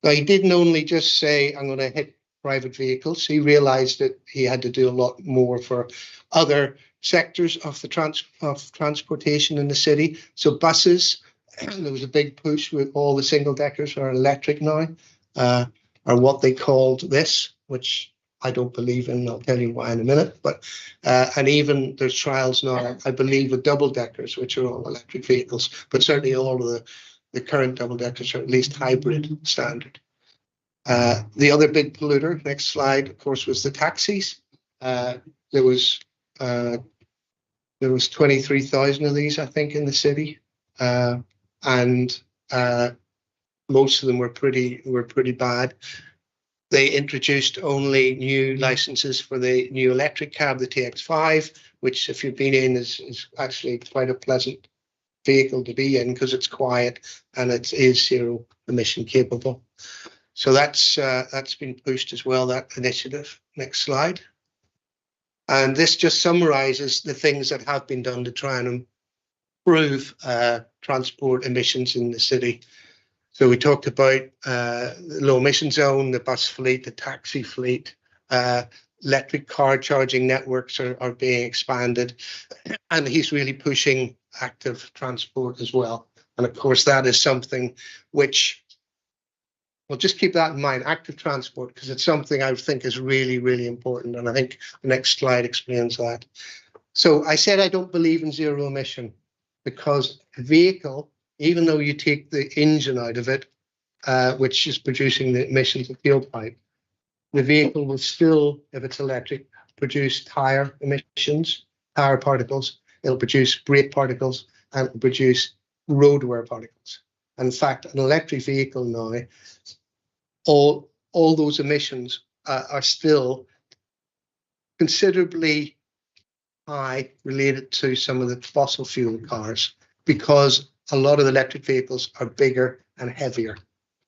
Now, he didn't only just say, I'm going to hit private vehicles. He realized that he had to do a lot more for other sectors of the transportation in the city. So buses, there was a big push with all the single deckers are electric now, are what they called this, which I don't believe in. I'll tell you why in a minute. But and even there's trials now, I believe, with double deckers, which are all electric vehicles. But certainly all of the current double deckers are at least hybrid standard. The other big polluter, next slide, of course, was the taxis. There was 23,000 of these, I think, in the city, and most of them were pretty bad. They introduced only new licenses for the new electric cab, the TX5, which, if you've been in, is actually quite a pleasant vehicle to be in because it's quiet and it is zero emission capable. So that's been pushed as well, that initiative. Next slide. And this just summarizes the things that have been done to try and improve transport emissions in the city. So we talked about the low emission zone, the bus fleet, the taxi fleet, electric car charging networks are being expanded, and he's really pushing active transport as well. And of course, that is something which, well, just keep that in mind, active transport, because it's something I think is really, really important. And I think the next slide explains that. So I said I don't believe in zero emission because a vehicle, even though you take the engine out of it, which is producing the emissions of fuel pipe, the vehicle will still, if it's electric, produce tire emissions, tire particles. It'll produce brake particles and it'll produce road wear particles. In fact, an electric vehicle now, all those emissions are still considerably high related to some of the fossil fuel cars because a lot of the electric vehicles are bigger and heavier.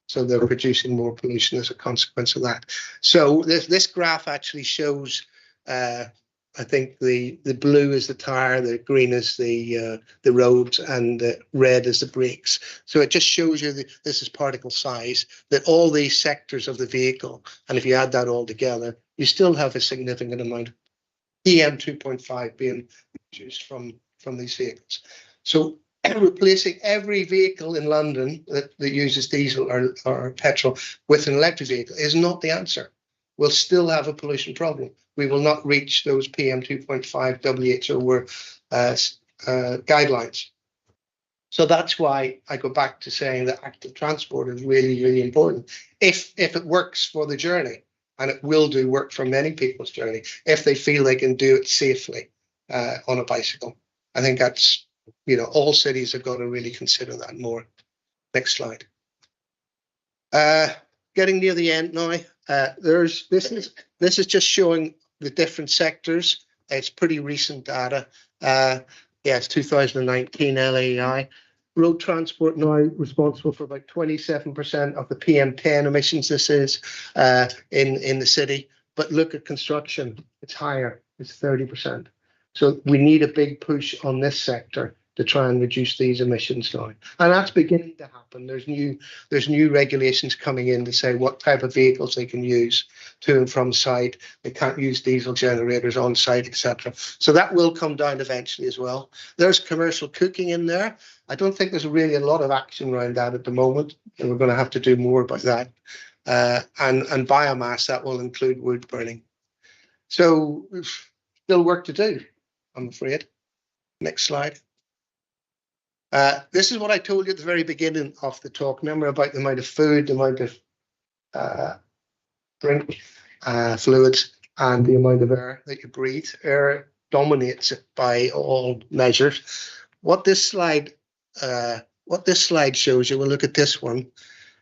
So they're producing more pollution as a consequence of that. So this graph actually shows, I think the blue is the tire, the green is the roads, and the red is the brakes. So it just shows you that this is particle size, that all these sectors of the vehicle, and if you add that all together, you still have a significant amount of PM2.5 being produced from these vehicles. So replacing every vehicle in London that uses diesel or petrol with an electric vehicle is not the answer. We'll still have a pollution problem. We will not reach those PM2.5 WHO guidelines. So that's why I go back to saying that active transport is really, really important. If it works for the journey, and it will do work for many people's journey, if they feel they can do it safely on a bicycle. I think that's, all cities have got to really consider that more. Next slide. Getting near the end now. This is just showing the different sectors. It's pretty recent data. It's 2019 LAI. Road transport now responsible for about 27% of the PM10 emissions. This is in the city. But look at construction; it's higher. It's 30%. So we need a big push on this sector to try and reduce these emissions now, and that's beginning to happen. There's new regulations coming in to say what type of vehicles they can use to and from site. They can't use diesel generators on site, etc. So that will come down eventually as well. There's commercial cooking in there. I don't think there's really a lot of action around that at the moment, and we're going to have to do more about that. And biomass, that will include wood burning. So still work to do, I'm afraid. Next slide. This is what I told you at the very beginning of the talk. Remember about the amount of food, the amount of drink, fluids, and the amount of air that you breathe. Air dominates it by all measures. What this slide shows you, we'll look at this one.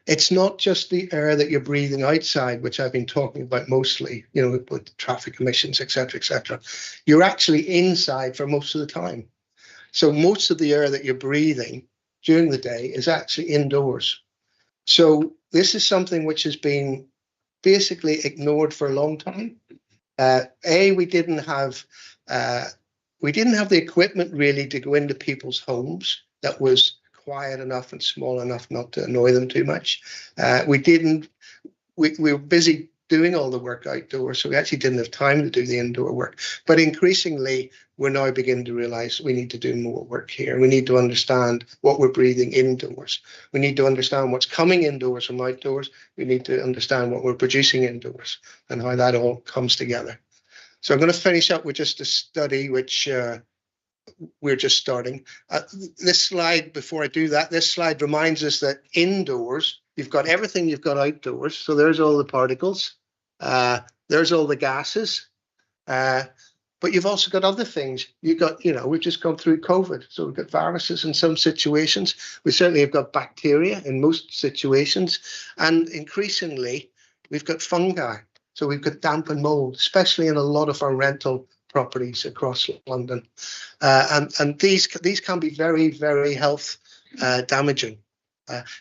It's not just the air that you're breathing outside, which I've been talking about mostly, with traffic emissions, et cetera. You're actually inside for most of the time. So most of the air that you're breathing during the day is actually indoors. So this is something which has been basically ignored for a long time. We didn't have the equipment really to go into people's homes that was quiet enough and small enough not to annoy them too much. We were busy doing all the work outdoors, so we actually didn't have time to do the indoor work. But increasingly, we're now beginning to realize we need to do more work here. We need to understand what we're breathing indoors. We need to understand what's coming indoors from outdoors. We need to understand what we're producing indoors and how that all comes together. So I'm going to finish up with just a study which we're just starting. This slide, before I do that, this slide reminds us that indoors, you've got everything you've got outdoors. So there's all the particles, there's all the gases, but you've also got other things. You've got, we've just gone through COVID. So we've got viruses in some situations. We certainly have got bacteria in most situations. And increasingly, we've got fungi. So we've got damp and mold, especially in a lot of our rental properties across London. And these can be very, very health damaging.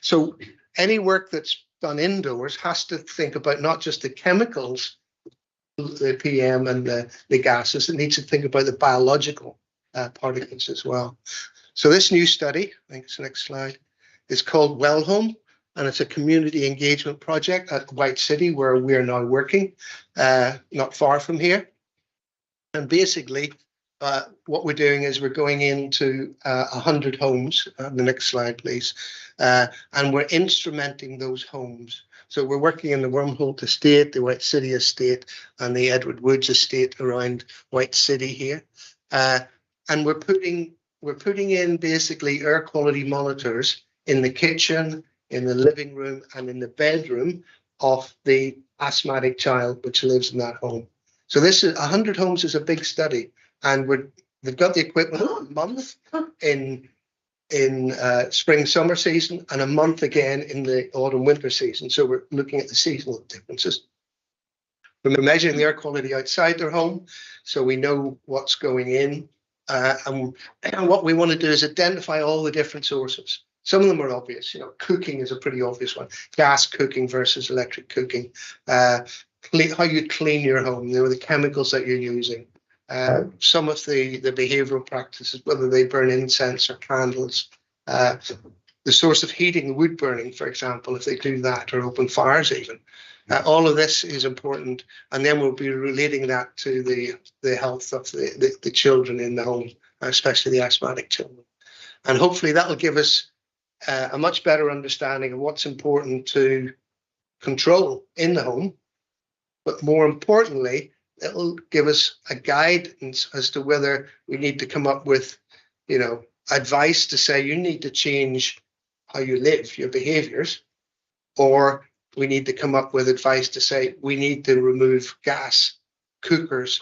So any work that's done indoors has to think about not just the chemicals, the PM and the gases, it needs to think about the biological particles as well. So this new study, I think it's the next slide, is called Wellhome, and it's a community engagement project at White City where we're now working, not far from here. And basically, what we're doing is we're going into 100 homes. The next slide, please. And we're instrumenting those homes. So we're working in the Wormholt Estate, the White City Estate, and the Edward Woods Estate around White City here. And we're putting in basically air quality monitors in the kitchen, in the living room, and in the bedroom of the asthmatic child which lives in that home. So this is 100 homes is a big study, and they've got the equipment a month in spring summer season and a month again in the autumn winter season. So we're looking at the seasonal differences. We're measuring the air quality outside their home, so we know what's going in. And what we want to do is identify all the different sources. Some of them are obvious. Cooking is a pretty obvious one. Gas cooking versus electric cooking. How you clean your home, the chemicals that you're using. Some of the behavioral practices, whether they burn incense or candles. The source of heating, wood burning, for example, if they do that, or open fires even. All of this is important, and then we'll be relating that to the health of the children in the home, especially the asthmatic children. And hopefully that will give us a much better understanding of what's important to control in the home, but more importantly, it'll give us a guidance as to whether we need to come up with, advice to say you need to change how you live, your behaviors, or we need to come up with advice to say we need to remove gas cookers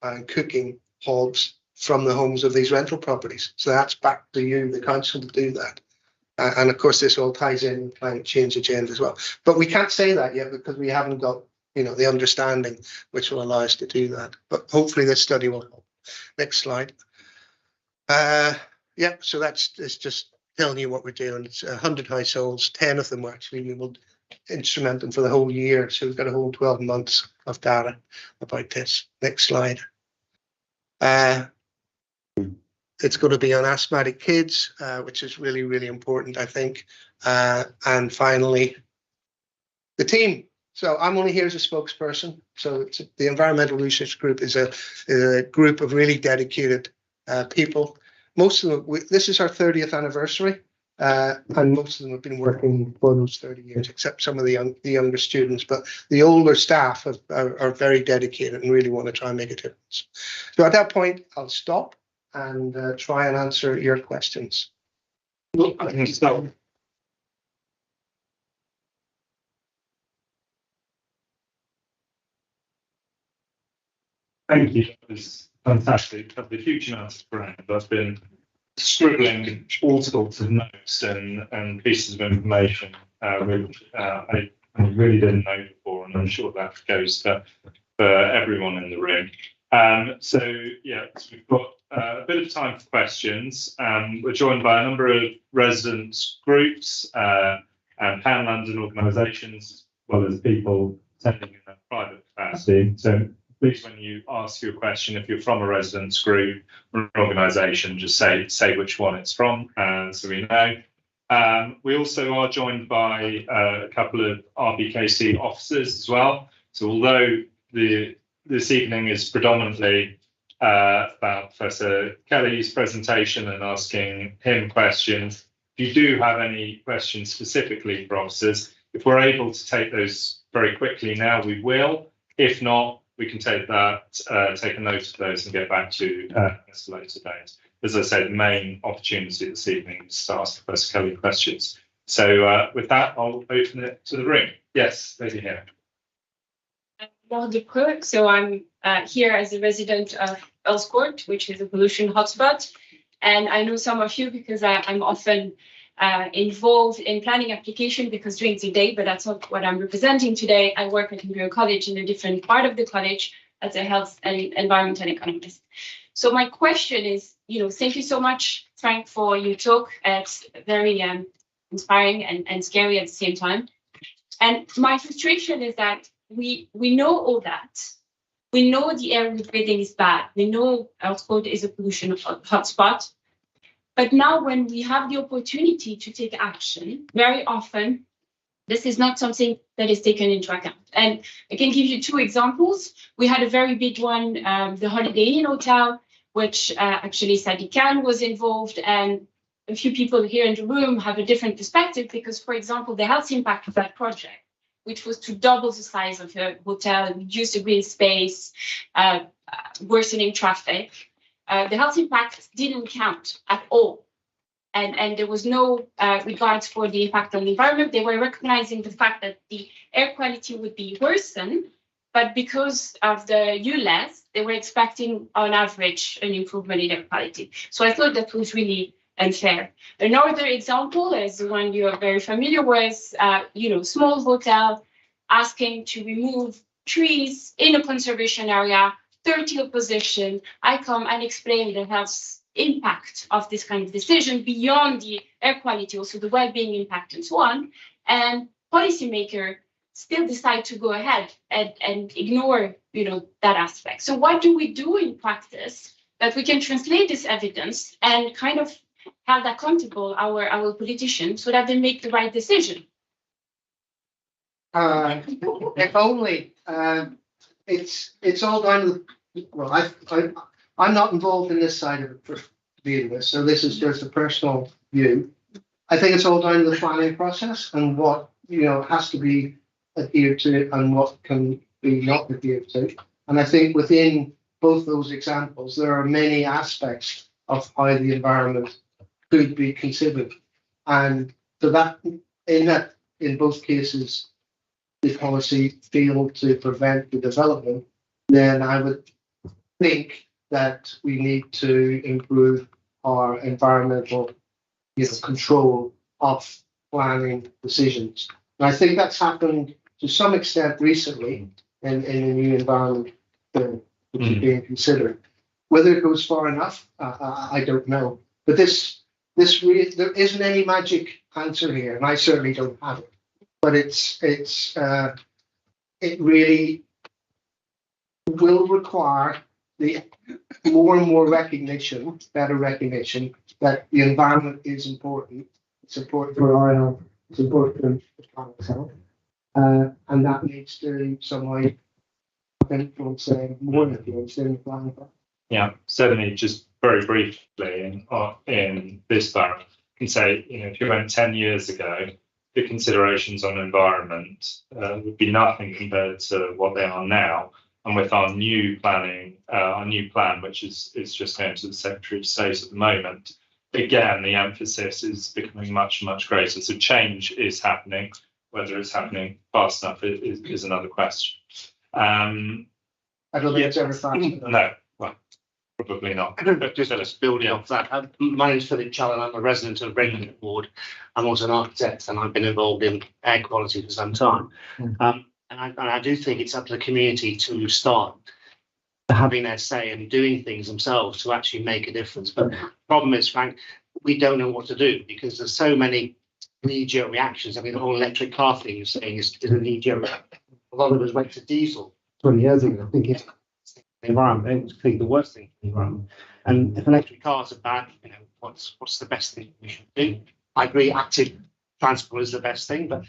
and cooking hobs from the homes of these rental properties. So that's back to you, the council, to do that. And of course, this all ties in with climate change agenda as well. But we can't say that yet because we haven't got, the understanding which will allow us to do that. But hopefully this study will help. Next slide. So that's just telling you what we're doing. It's 100 households, 10 of them actually. We will instrument them for the whole year. So we've got a whole 12 months of data about this. Next slide. It's going to be on asthmatic kids, which is really, really important, I think. And finally, the team. So I'm only here as a spokesperson. So the Environmental Research Group is a group of really dedicated people. Most of them, this is our 30th anniversary, and most of them have been working for those 30 years, except some of the younger students. But the older staff are very dedicated and really want to try and make a difference. So at that point, I'll stop and try and answer your questions. I can start. Thank you. That was fantastic. Of the huge amount of ground, I've been scribbling all sorts of notes and pieces of information which I really didn't know before, and I'm sure that goes for everyone in the room. So we've got a bit of time for questions. We're joined by a number of residents groups and Pan London organisations, as well as people attending in a private capacity. So please, when you ask your question, if you're from a residents group or an organisation, just say which one it's from, so we know. We also are joined by a couple of RBKC officers as well. So although this evening is predominantly about Professor Kelly's presentation and asking him questions, if you do have any questions specifically for officers, if we're able to take those very quickly now, we will. If not, we can take a note of those and get back to us later date. As I said, the main opportunity this evening is to ask Professor Kelly questions. So with that, I'll open it to the room. Yes, lady here. So I'm here as a resident of Earls Court, which is a pollution hotspot. And I know some of you because I'm often involved in planning application because during the day, but that's not what I'm representing today. I work at Imperial College in a different part of the college as a health and environmental economist. So my question is, thank you so much, Frank, for your talk. It's very inspiring and scary at the same time. And my frustration is that we know all that. We know the air we're breathing is bad. We know Earls Court is a pollution hotspot. But now when we have the opportunity to take action, very often, this is not something that is taken into account. And I can give you two examples. We had a very big one, the Holiday Inn Hotel, which actually Sadiq Khan was involved. And a few people here in the room have a different perspective because, for example, the health impact of that project, which was to double the size of the hotel, reduce the green space, worsening traffic, the health impact didn't count at all. And there was no regards for the impact on the environment. They were recognizing the fact that the air quality would be worsened, but because of the ULEZ, they were expecting on average an improvement in air quality. So I thought that was really unfair. Another example is the one you are very familiar with, small hotel asking to remove trees in a conservation area, 30 opposition. I come and explain the health impact of this kind of decision beyond the air quality, also the well-being impact and so on. And policymaker still decide to go ahead and ignore, that aspect. So what do we do in practice that we can translate this evidence and kind of have accountable our politicians so that they make the right decision? If only it's all down to I'm not involved in this side of it for being this, so this is just a personal view. I think it's all down to the planning process and what has to be adhered to and what can be not adhered to. And I think within both those examples, there are many aspects of how the environment could be considered, and so that in both cases, the policy failed to prevent the development. Then I would think that we need to improve our environmental control of planning decisions. And I think that's happened to some extent recently in the new environment bill, which is being considered. Whether it goes far enough, I don't know. But there isn't any magic answer here, and I certainly don't have it. But it really will require the more and more recognition, better recognition that the environment is important. It's important for our health. It's important for the planet's health, and that needs to somehow influence more influence in the planning. Yeah, certainly. Just very briefly, in this borough, I can say if you went 10 years ago, the considerations on environment would be nothing compared to what they are now. And with our new plan, which is just going to the Secretary of State at the moment, again, the emphasis is becoming much, much greater. So change is happening. Whether it's happening fast enough is another question. I don't think it's ever fast enough. No, well, probably not. Just, just building Probably not. just building off that. My name's Philip Challen. I'm a resident of Redmond Ward. I'm also an architect, and I've been involved in air quality for some time. And I do think it's up to the community to start having their say and doing things themselves to actually make a difference. But the problem is, Frank, we don't know what to do because there's so many knee-jerk reactions. I mean, the whole electric car thing you're saying is a knee-jerk. A lot of us went to diesel 20 years ago. I think it's the environment. It's the worst thing for the environment. And if electric cars are bad, you know, what's the best thing we should do? I agree, active transport is the best thing, but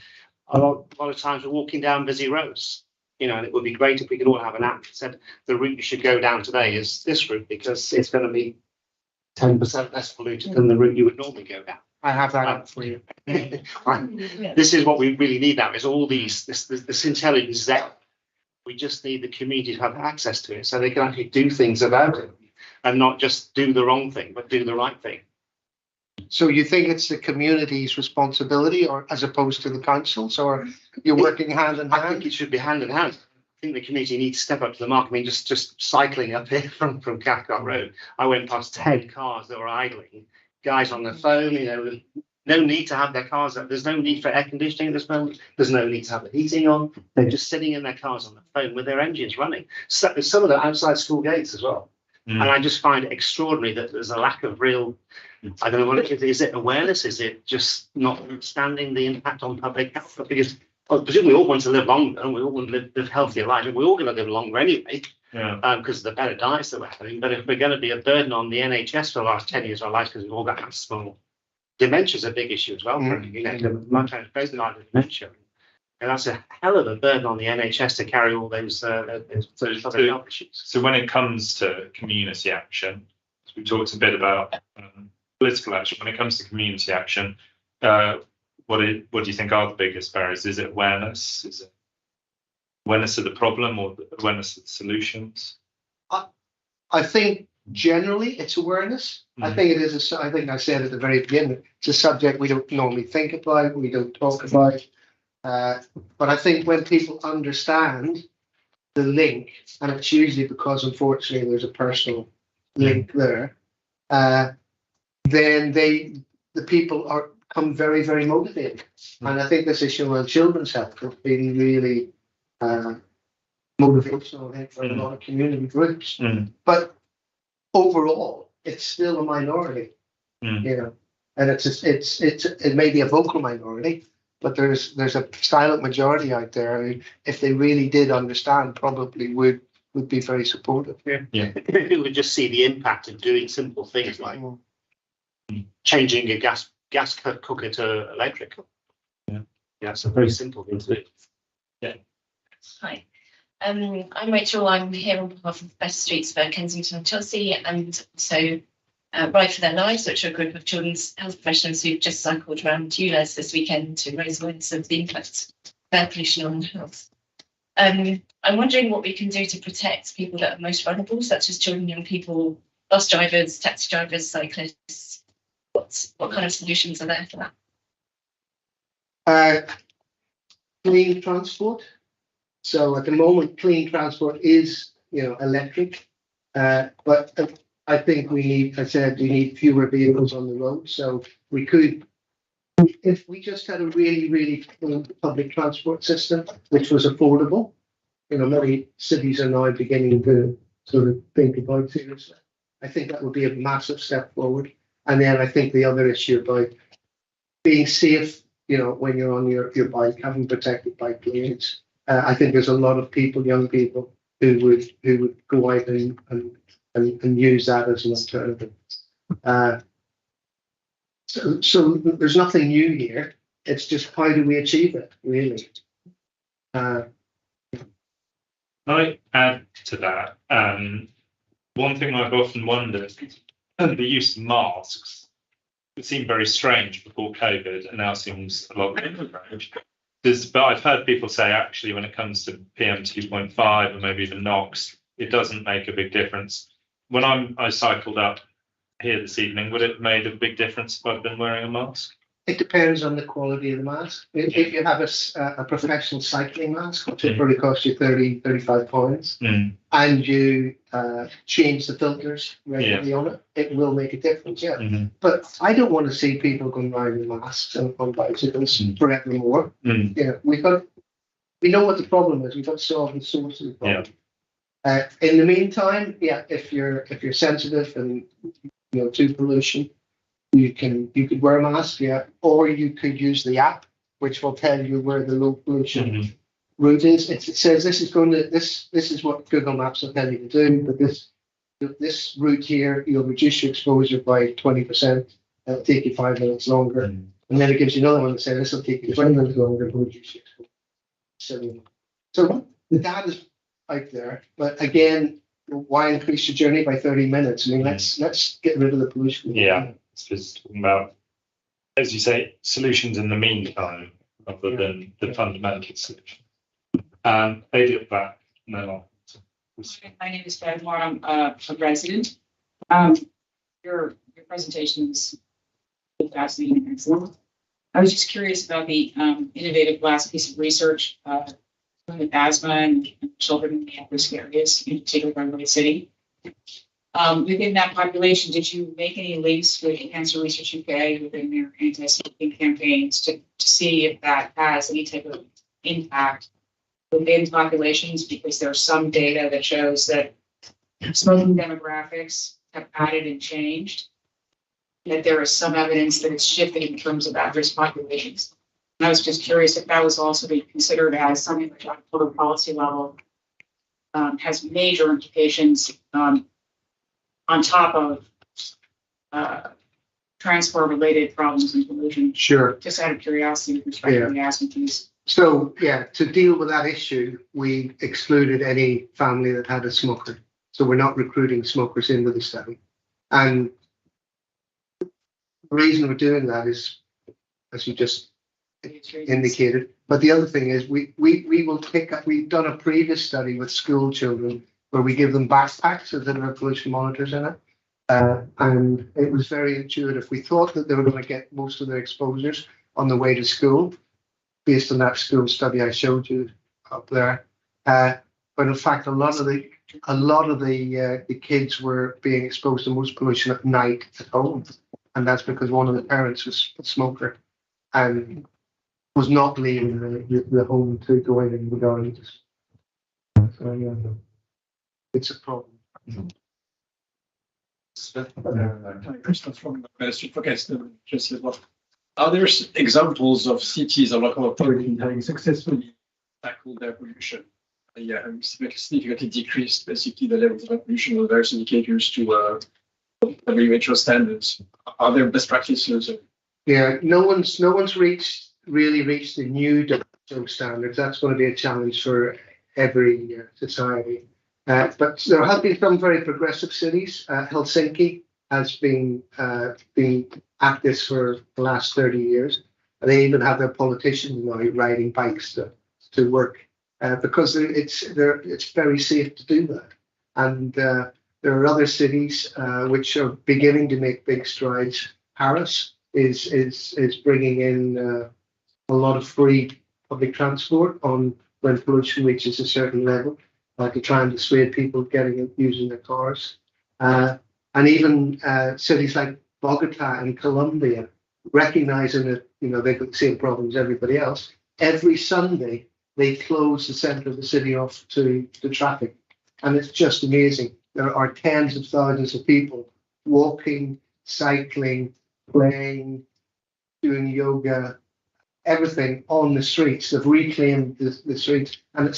a lot of times we're walking down busy roads, you know, and it would be great if we could all have an app that said the route you should go down today is this route because it's going to be 10% less polluted than the route you would normally go down. I have that app for you. This is what we really need now is all this intelligence that we just need the community to have access to it so they can actually do things about it and not just do the wrong thing, but do the right thing. So you think it's the community's responsibility or as opposed to the council's, or you're working hand in I think hand? it should be hand in hand. I think the community needs to step up to the mark. I mean, just cycling up here from Cathcart Road, I went past 10 cars that were idling, guys on their phone, you know, no need to have their cars up. There's no need for air conditioning at this moment. There's no need to have the heating on. They're just sitting in their cars on the phone with their engines running. So, some of them outside school gates as well. And I just find it extraordinary that there's a lack of real, I don't know what it is. Is it awareness? Is it just not understanding the impact on public health? Because presumably we all want to live longer and we all want to live healthier lives. And we're all going to live longer anyway, because of the better diets that we're having. But if we're going to be a burden on the NHS for the last 10 years of our lives because we've all got asthma, dementia is a big issue as well. You know, my parents both died of dementia. And that's a hell of a burden on the NHS to carry all those health issues. So when it comes to community action, we talked a bit about political action. When it comes to community action, what do you think are the biggest barriers? Is it awareness? Is it awareness of the problem or awareness of the solutions? I think generally it's awareness. I think it is. I think I said at the very beginning, it's a subject we don't normally think about, we don't talk about. But I think when people understand the link, and it's usually because unfortunately there's a personal link there, then the people come very, very motivated. And I think this issue around children's health has been really motivational, I think, for a lot of community groups. But overall, it's still a minority, you know, and it may be a vocal minority, but there's a silent majority out there who, if they really did understand, probably would be very supportive. If you would just see the impact of doing simple things like changing a gas cooker to electric. Yeah, it's a very simple thing to do. Hi. I'm Rachel. I'm here on behalf of Better Streets for Kensington and Chelsea, and also Ride for Their Lives, which are a group of children's health professionals who've just cycled around ULEZ this weekend to raise awareness of the impact of air pollution on health. I'm wondering what we can do to protect people that are most vulnerable, such as children, young people, bus drivers, taxi drivers, cyclists. What kind of solutions are there for that? Clean transport. So at the moment, clean transport is, electric, but I think we need fewer vehicles on the road. So we could, if we just had a really, really clean public transport system, which was affordable, many cities are now beginning to sort of think about seriously. I think that would be a massive step forward. And then I think the other issue about being safe, when you're on your bike, having protected bike lanes. I think there's a lot of people, young people, who would go out and use that as an alternative. So there's nothing new here. It's just how do we achieve it, really? Can I add to that? One thing I've often wondered, the use of masks. It seemed very strange before COVID, and now seems a lot more strange. But I've heard people say actually when it comes to PM 2.5 or maybe even NOx, it doesn't make a big difference. When I cycled up here this evening, would it have made a big difference if I'd been wearing a mask? It depends on the quality of the mask. If you have a professional cycling mask, which will probably cost you 35 pounds, and you change the filters regularly on it, it will make a difference, yeah. But I don't want to see people going around with masks and on bicycles forevermore. Yeah, we know what the problem is. We've got to solve the source of the problem. In the meantime, if you're sensitive and to pollution, you could wear a mask, or you could use the app, which will tell you where the low pollution route is. It says this is what Google Maps will tell you to do, but this route here, you'll reduce your exposure by 20%. It'll take you 5 minutes longer, and then it gives you another one that says this will take you 20 minutes longer to reduce your exposure. So the data's out there, but again, why increase your journey by 30 minutes? I mean, let's get rid of the pollution. Yeah. It's just talking about, as you say, solutions in the meantime rather than the fundamental solution. Lady at the back, no. My name is Fred Moore. I'm a resident. Your presentation was fascinating and excellent. I was just curious about the innovative last piece of research with asthma and children in the at-risk areas, in particular by Lloyd City. Within that population, did you make any links with Cancer Research UK within their anti-smoking campaigns to see if that has any type of impact within populations? Because there's some data that shows that smoking demographics have added and changed, yet there is some evidence that it's shifted in terms of at-risk populations. And I was just curious if that was also being considered as something that on a public policy level has major implications on top of transport-related problems and pollution. Sure. Just out of curiosity, with respect to the asthma piece. So to deal with that issue, we excluded any family that had a smoker. So we're not recruiting smokers into the study. And the reason we're doing that is, as you just indicated. But the other thing is we will pick up. We've done a previous study with school children where we give them backpacks with there are pollution monitors in it. And it was very intuitive. We thought that they were going to get most of their exposures on the way to school, based on that school study I showed you up there. But in fact, a lot of the kids were being exposed to most pollution at night at home, and that's because one of the parents was a smoker and was not leaving the home to go in and regarding this. So yeah. It's a problem. Christoph from the Ministry for Guest just said, well, are there examples of cities or local authorities having successfully tackled their pollution? Having significantly decreased basically the levels of pollution with various indicators to WHO standards. Are there best practices? Yeah, no one's really reached the new WHO standards. That's going to be a challenge for every society. But there have been some very progressive cities. Helsinki has been at this for the last 30 years. And they even have their politicians now riding bikes to work because it's very safe to do that. And there are other cities which are beginning to make big strides. Paris is bringing in a lot of free public transport on when pollution reaches a certain level. To try and dissuade people using their cars. And even cities like Bogota in Colombia, recognizing that they've got the same problems as everybody else, every Sunday they close the center of the city off to traffic. And it's just amazing. There are tens of thousands of people walking, cycling, playing, doing yoga, everything on the streets. They've reclaimed the streets. And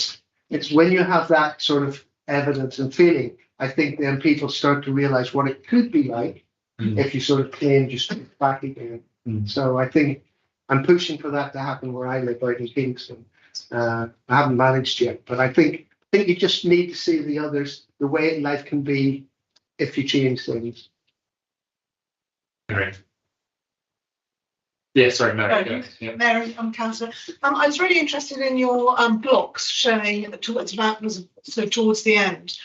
it's when you have that sort of evidence and feeling, I think then people start to realize what it could be like if you sort of claimed your street back again. So I think I'm pushing for that to happen where I live out in Kingston. I haven't managed yet, but I think you just need to see the others, the way life can be if you change things. Great. Yeah, sorry, Mary. Yeah. Mary, I'm Councillor. I was really interested in your blocks showing towards the end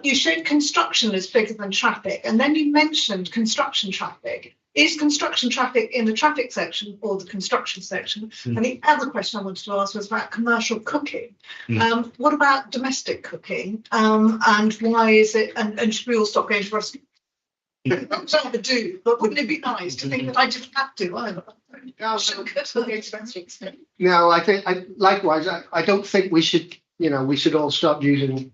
You showed construction is bigger than traffic, and then you mentioned construction traffic. Is construction traffic in the traffic section or the construction section? And the other question I wanted to ask was about commercial cooking. What about domestic cooking? And why is it? And should we all stop going to restaurants? Not to overdo, but wouldn't it be nice to think that I didn't have to either? No, I think likewise. I don't think we should. We should all stop using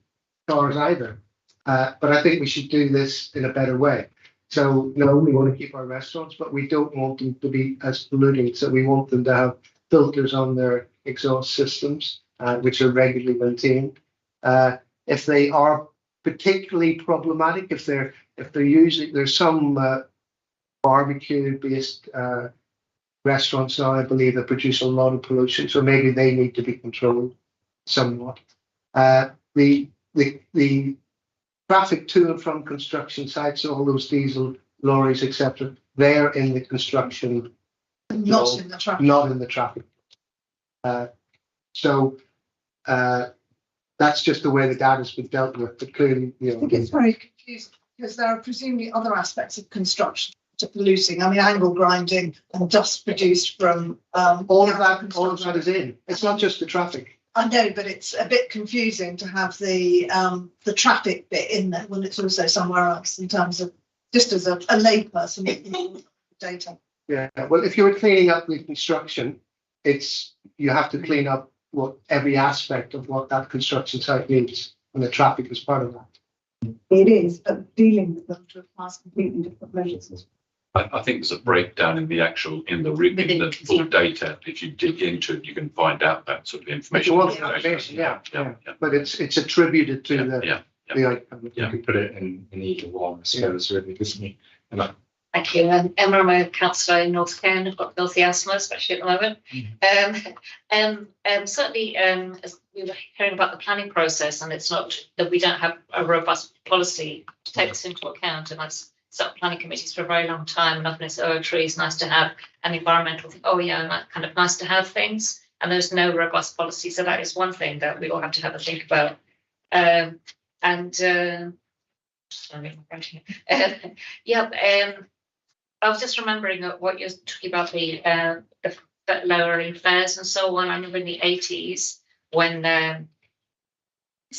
cars either. But I think we should do this in a better way. So no, we want to keep our restaurants, but we don't want them to be as polluting. So we want them to have filters on their exhaust systems, which are regularly maintained. If they are particularly problematic, if they're using, there's some barbecue-based restaurants now, I believe, that produce a lot of pollution. So maybe they need to be controlled somewhat. The traffic to and from construction sites, all those diesel lorries, etc., they're in the construction, Not in the traffic. not in the traffic. So that's just the way the data's been dealt with. But clearly, I think it's very confusing because there are presumably other aspects of construction to polluting. I mean, angle grinding and dust produced from all of that is in. It's not just the traffic. I know, but it's a bit confusing to have the traffic bit in there when it's also somewhere else in terms of just as a layperson looking at data. Yeah. Well, if you're cleaning up the construction, you have to clean up every aspect of what that construction site needs, and the traffic is part of that. It is, but dealing with them requires completely different measures. I think there's a breakdown in the full data. If you dig into it, you can find out that sort of information. Yeah. But it's attributed to the outcome. You can put it in either one, I suppose, really, isn't it? Thank you. Emma, I'm a councillor in North Cairn. I've got filthy asthma, especially at the moment. Certainly, as we were hearing about the planning process, and it's not that we don't have a robust policy to take this into account, and I've set up planning committees for a very long time, and often it's, trees, nice to have, and environmental, kind of nice to have things, and there's no robust policy. So that is one thing that we all have to have a think about. I was just remembering what you're talking about, the lowering fares and so on. I remember in the 80s when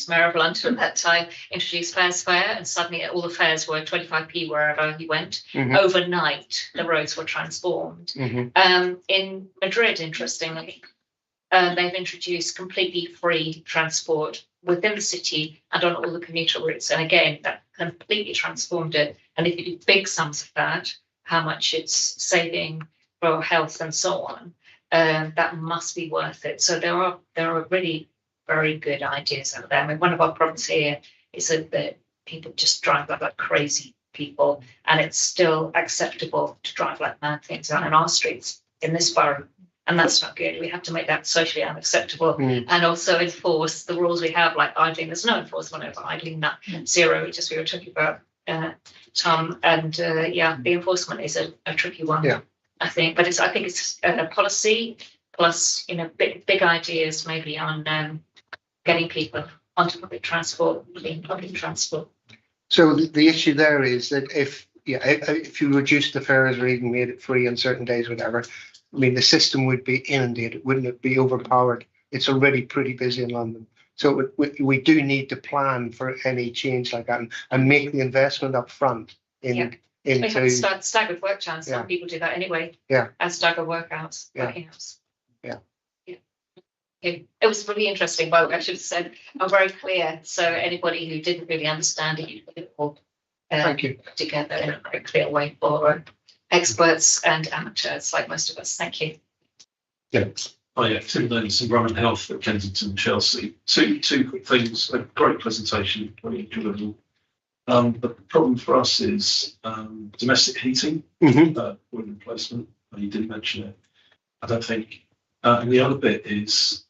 Mayor of London at that time introduced Fares Fair, and suddenly all the fares were 25p wherever he went. Overnight, the roads were transformed. In Madrid, interestingly, they've introduced completely free transport within the city and on all the commuter routes. And again, that completely transformed it. And if you do big sums of that, how much it's saving for health and so on, that must be worth it. So there are really very good ideas out there. I mean, one of our problems here is that people just drive like crazy people, and it's still acceptable to drive like mad things out in our streets in this borough. And that's not good. We have to make that socially unacceptable and also enforce the rules we have, like idling. There's no enforcement over idling, not zero, just we were talking about, Tom. And the enforcement is a tricky one, I think. But I think it's a policy plus, big ideas maybe on getting people onto public transport, clean public transport. So the issue there is that if you reduce the fares or even made it free on certain days, whatever, I mean, the system would be inundated, wouldn't it? Be overpowered. It's already pretty busy in London. So we do need to plan for any change like that and make the investment up front into staggered work times. Some people do that anyway. As staggered workouts. It was really interesting. Well, I should have said, I'm very clear. So anybody who didn't really understand it, you put it all together in a very clear way for experts and amateurs like most of us. Thank you. Tim Dennis, Environment Health at Kensington, Chelsea. Two quick things. A great presentation, very enjoyable. The problem for us is domestic heating, boiler replacement. You didn't mention it, I don't think. And the other bit is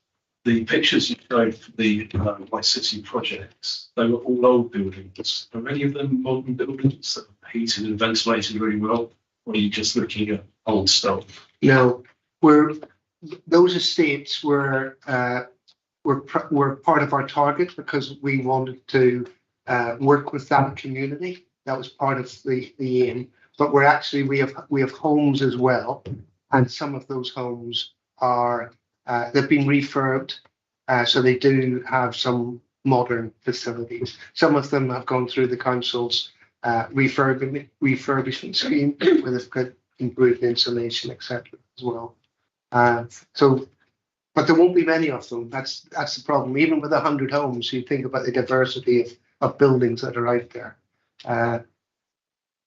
the pictures you showed for the White City projects. They were all old buildings. Are any of them modern buildings that are heated and ventilated really well? Or are you just looking at old stuff? No, those estates were part of our target because we wanted to work with that community. That was part of the aim. But we're actually, we have homes as well. And some of those homes are, they've been refurbed. So they do have some modern facilities. Some of them have gone through the council's refurbishment scheme where they've got improved insulation, etc. as well. But there won't be many of them. That's the problem. Even with 100 homes, you think about the diversity of buildings that are out there.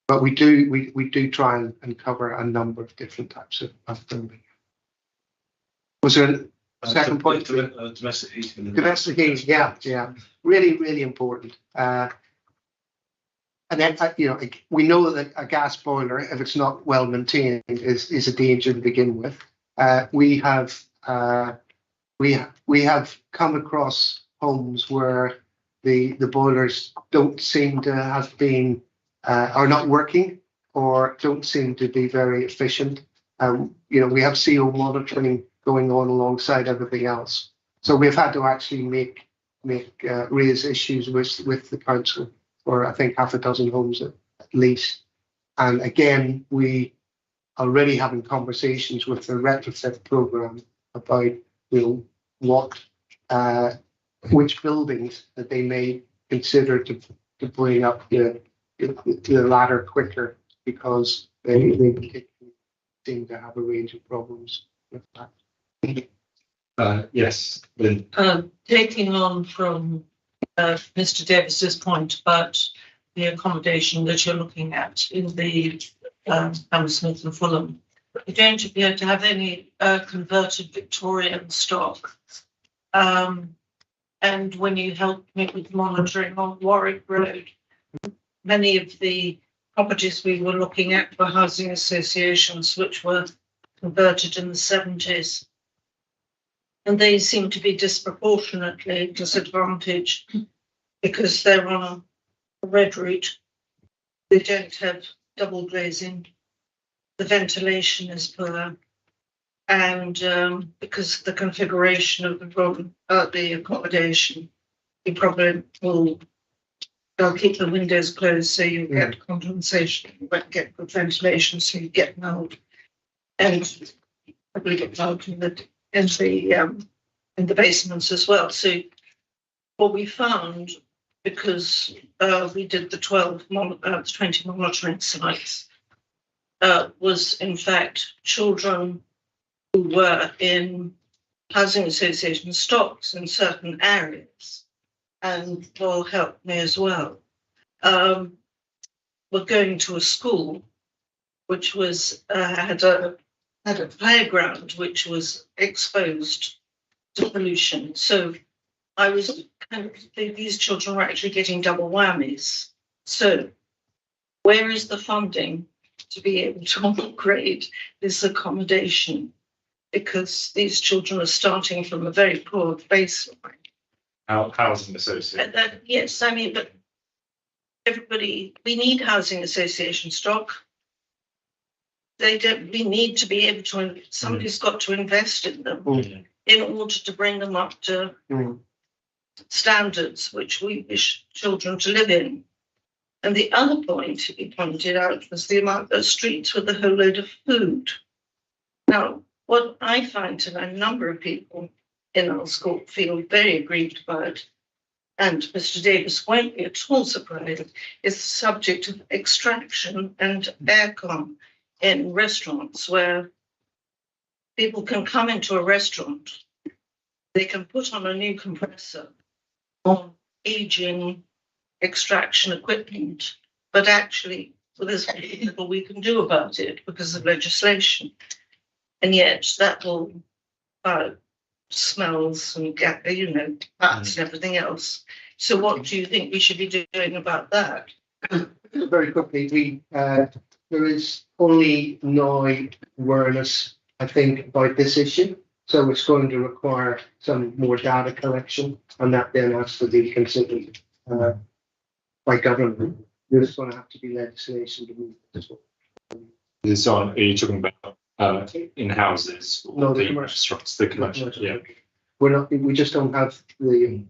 But we do try and cover a number of different types of building. Was there a second point? Domestic heating. Domestic heating, yeah. Really, really important. And then, we know that a gas boiler, if it's not well maintained, is a danger to begin with. We have come across homes where the boilers don't seem to have been are not working or don't seem to be very efficient. We have CO monitoring going on alongside everything else. So we've had to actually raise issues with the council for I think half a dozen homes at least. And again, we already having conversations with the retrofit program about which buildings that they may consider to bring up the ladder quicker because they particularly seem to have a range of problems with that. Yes, Lynn. Taking on from Mr. Davis's point about the accommodation that you're looking at in the Hammersmith and Fulham, you don't appear to have any converted Victorian stock. And when you helped me with monitoring on Warwick Road, many of the properties we were looking at were housing associations which were converted in the 70s. And they seem to be disproportionately disadvantaged because they're on a red route. They don't have double glazing. The ventilation is poor. And because of the configuration of the room, the accommodation, you probably will they'll keep the windows closed so you get condensation, you won't get good ventilation, so you get mold. And probably get mold in the basements as well. So what we found, because we did the 20 monitoring sites, was in fact children who were in housing association stocks in certain areas, and will help me as well. We're going to a school which was had a playground which was exposed to pollution. So I was these children were actually getting double whammies. So where is the funding to be able to upgrade this accommodation? Because these children are starting from a very poor baseline. Housing association. Yes, I mean, but everybody, we need housing association stock. We need to be able to, somebody's got to invest in them in order to bring them up to standards which we wish children to live in. And the other point he pointed out was the amount of streets with a whole load of food. Now, what I find, and a number of people in our school feel very aggrieved about, and Mr. Davis won't be at all surprised, is the subject of extraction and aircon in restaurants, where people can come into a restaurant, they can put on a new compressor on aging extraction equipment, but actually there's very little we can do about it because of legislation. And yet that will smells and bats and everything else. So what do you think we should be doing about that? Very quickly, there is only now awareness, I think, about this issue. So it's going to require some more data collection, and that then has to be considered by government. There's going to have to be legislation to move this one. Are you talking about in houses? No, the commercial restaurants, the commercial. Yeah, we just don't have the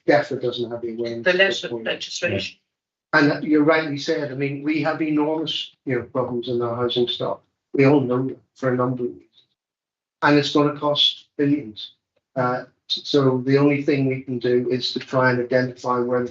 DEFRA doesn't have the awareness. The legislation. And you're rightly said, I mean, we have enormous, problems in our housing stock. We all know that for a number of reasons. And it's going to cost billions. So the only thing we can do is to try and identify where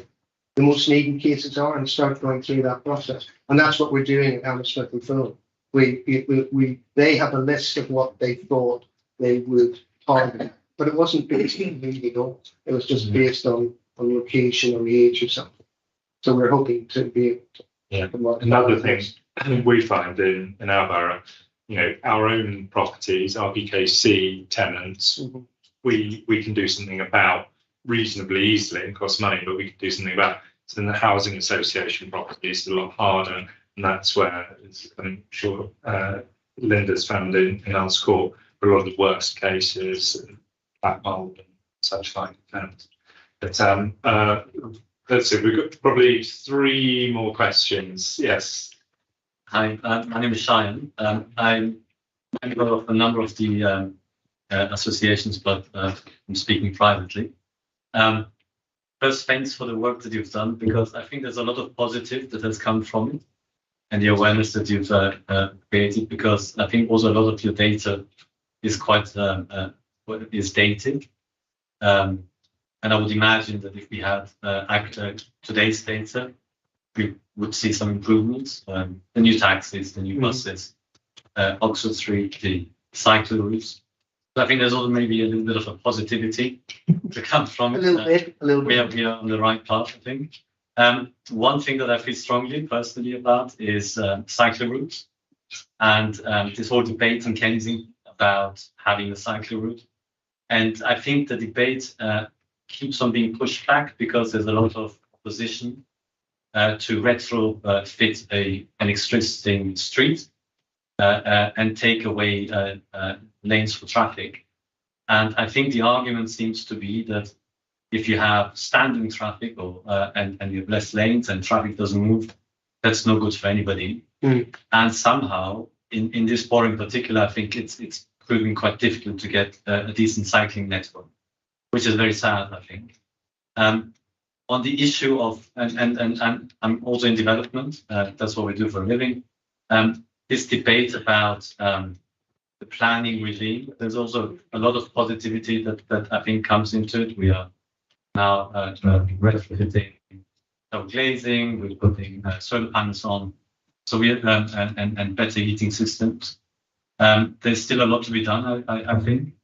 the most needing cases are and start going through that process. And that's what we're doing at Hammersmith and Fulham. They have a list of what they thought they would target, but it wasn't based on need at all. It was just based on location or age or something. So we're hoping to be able to. Yeah. Another thing we find in our borough, our own properties, RBKC tenants, we can do something about reasonably easily. It costs money, but we can do something about. So in the housing association properties, it's a lot harder, and that's where I'm sure Linda's found in Earls Court a lot of the worst cases, black mold and such like. But let's see, we've got probably 3 more questions. Yes. Hi, my name is Cheyenne. I'm a member of a number of the associations, but I'm speaking privately. First, thanks for the work that you've done, because I think there's a lot of positive that has come from it, and the awareness that you've created, because I think also a lot of your data is quite is dated. And I would imagine that if we had today's data, we would see some improvements. The new taxis, the new buses, Oxford Street, the cycle routes. So I think there's also maybe a little bit of a positivity to come from it. A little bit. We are on the right path, I think. One thing that I feel strongly personally about is cycle routes, and this whole debate in Kensington about having a cycle route. And I think the debate keeps on being pushed back because there's a lot of opposition to retrofit an existing street and take away lanes for traffic. And I think the argument seems to be that if you have standing traffic and you have less lanes and traffic doesn't move, that's no good for anybody. And somehow in this borough in particular, I think it's proving quite difficult to get a decent cycling network, which is very sad, I think. On the issue of, and I'm also in development, that's what we do for a living. This debate about the planning regime, there's also a lot of positivity that I think comes into it. We are now retrofitting double glazing, we're putting solar panels on, so we and better heating systems. There's still a lot to be done, I think.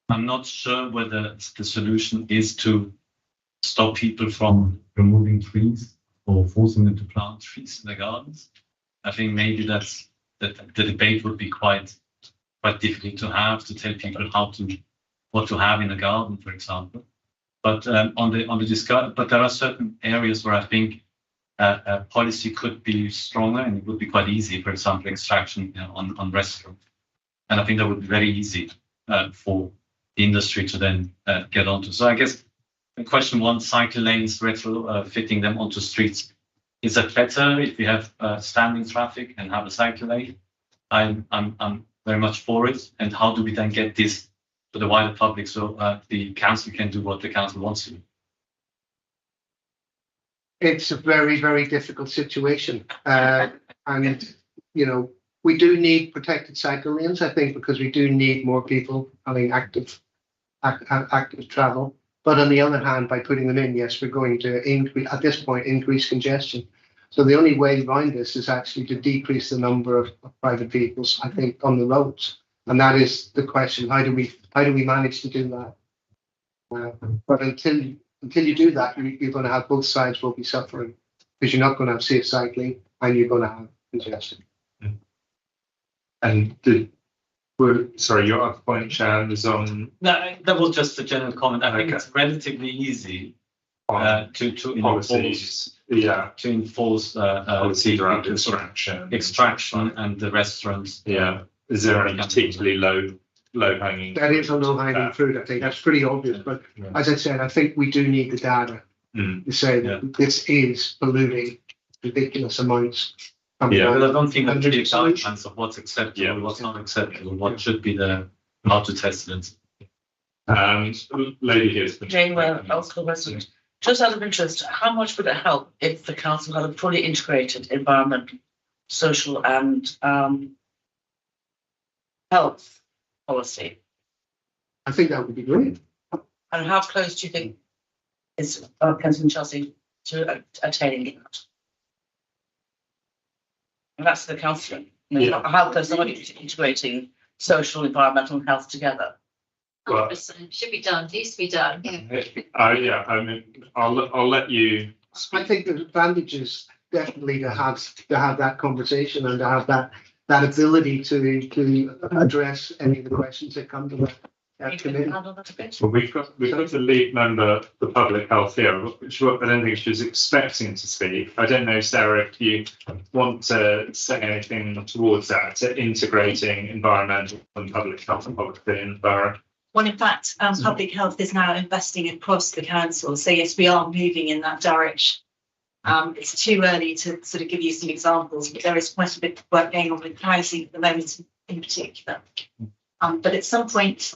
I'm not sure whether the solution is to stop people from removing trees or forcing them to plant trees in their gardens. I think maybe that's the debate would be quite difficult to have, to tell people what to have in a garden, for example. But on the discussion, but there are certain areas where I think policy could be stronger, and it would be quite easy. For example, extraction on restaurants, and I think that would be very easy for the industry to then get onto. So I guess question 1, cycle lanes, fitting them onto streets. Is that better if we have standing traffic and have a cycle lane? I'm very much for it. And how do we then get this to the wider public so the council can do what the council wants to do? It's a very, very difficult situation. And, we do need protected cycle lanes, I think, because we do need more people having active travel. But on the other hand, by putting them in, yes, we're going to increase congestion. So the only way around this is actually to decrease the number of private vehicles, I think, on the roads. And that is the question: how do we manage to do that? But until you do that, you're going to have both sides will be suffering, because you're not going to have safe cycling and you're going to have congestion. And your other point, Sharon, is on. No, that was just a general comment. I think it's relatively easy to policies, to enforce policies around extraction and the restaurants. Yeah, is there any particularly low hanging? That is a low hanging fruit. I think that's pretty obvious. But as I said, I think we do need the data to say that this is polluting ridiculous amounts. Yeah, but I don't think that really guidelines of what's acceptable, what's not acceptable, what should be the how to test it. Lady here. Jane Well, Earls Court resident. Just out of interest, how much would it help if the council had a fully integrated environmental, social and health policy? I think that would be great. And how close do you think is Kensington Chelsea to attaining that? And that's the council. Yeah. How close are you to integrating social, environmental and health together? Well, 100% should be done, needs to be done. yeah, I mean, I'll let you I speak. think the advantage is definitely to have that conversation and to have that ability to address any of the questions that come to the You can committee. handle that a bit. Well, we've got the lead member for public health here, which I don't think she was expecting to speak. I don't know, Sarah, if you want to say anything towards that, to integrating environmental and public health policy in the borough. Well, in fact, public health is now investing across the council. So yes, we are moving in that direction. It's too early to sort of give you some examples, but there is quite a bit of work going on with housing at the moment in particular. But at some point,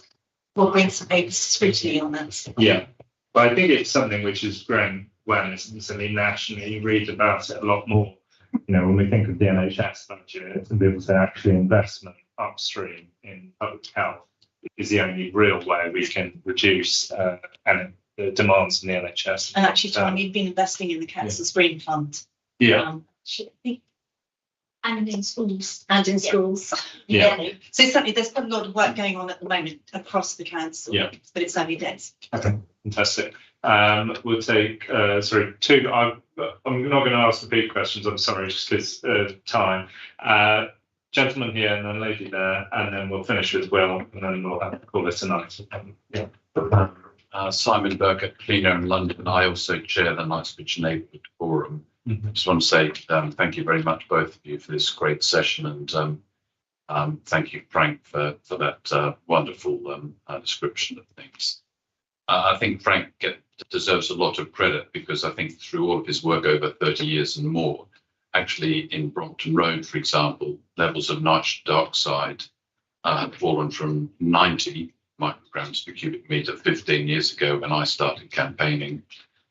we'll bring some open scrutiny on that. Yeah, but I think it's something which is growing awareness, and certainly nationally, you read about it a lot more. You know, when we think of the NHS budget, and people say actually investment upstream in public health is the only real way we can reduce the demands in the NHS. And actually, Tom, we've been investing in the council's green fund. Yeah. And in schools. And in schools. Yeah. So certainly there's quite a lot of work going on at the moment across the council. Yeah. But it's only days. Okay, fantastic. We'll take, two. I'm not going to ask the big questions, I'm sorry, just because time. Gentleman here and then lady there, and then we'll finish with Will, and then we'll have to call it a night. Yeah. Simon Burke at Clean Air in London. I also chair the Knightsbridge Neighbourhood Forum. Just want to say thank you very much, both of you, for this great session, and thank you, Frank, for that wonderful description of things. I think Frank deserves a lot of credit, because I think through all of his work over 30 years and more, actually in Brompton Road, for example, levels of nitrogen dioxide have fallen from 90 micrograms per cubic meter 15 years ago when I started campaigning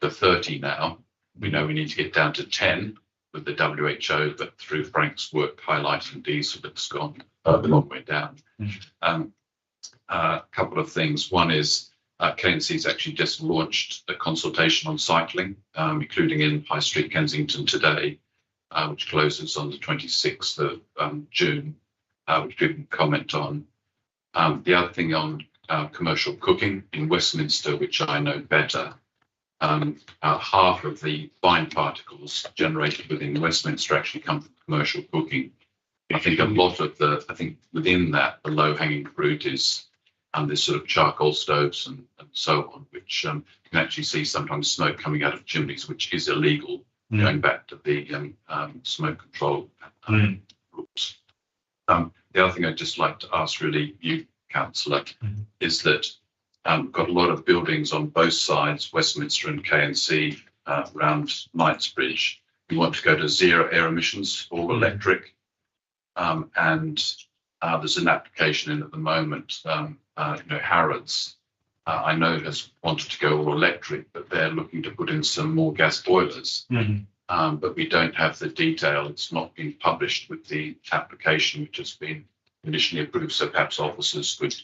to 30 now. We know we need to get down to 10 with the WHO, but through Frank's work highlighting diesel, it's gone a long way down. A couple of things. One is KNC's actually just launched a consultation on cycling, including in High Street, Kensington today, which closes on the 26th of June, which people can comment on. The other thing on commercial cooking in Westminster, which I know better, half of the fine particles generated within Westminster actually come from commercial cooking. I think a lot of within that, the low-hanging fruit is this sort of charcoal stoves and so on, which can actually see sometimes smoke coming out of chimneys, which is illegal, going back to the smoke control rules. The other thing I'd just like to ask really you, Councillor, is that got a lot of buildings on both sides, Westminster and KNC, around Knightsbridge. We want to go to zero air emissions, all electric. And there's an application in at the moment, Harrods, I know has wanted to go all electric, but they're looking to put in some more gas boilers. But we don't have the detail. It's not been published with the application, which has been initially approved. So perhaps officers could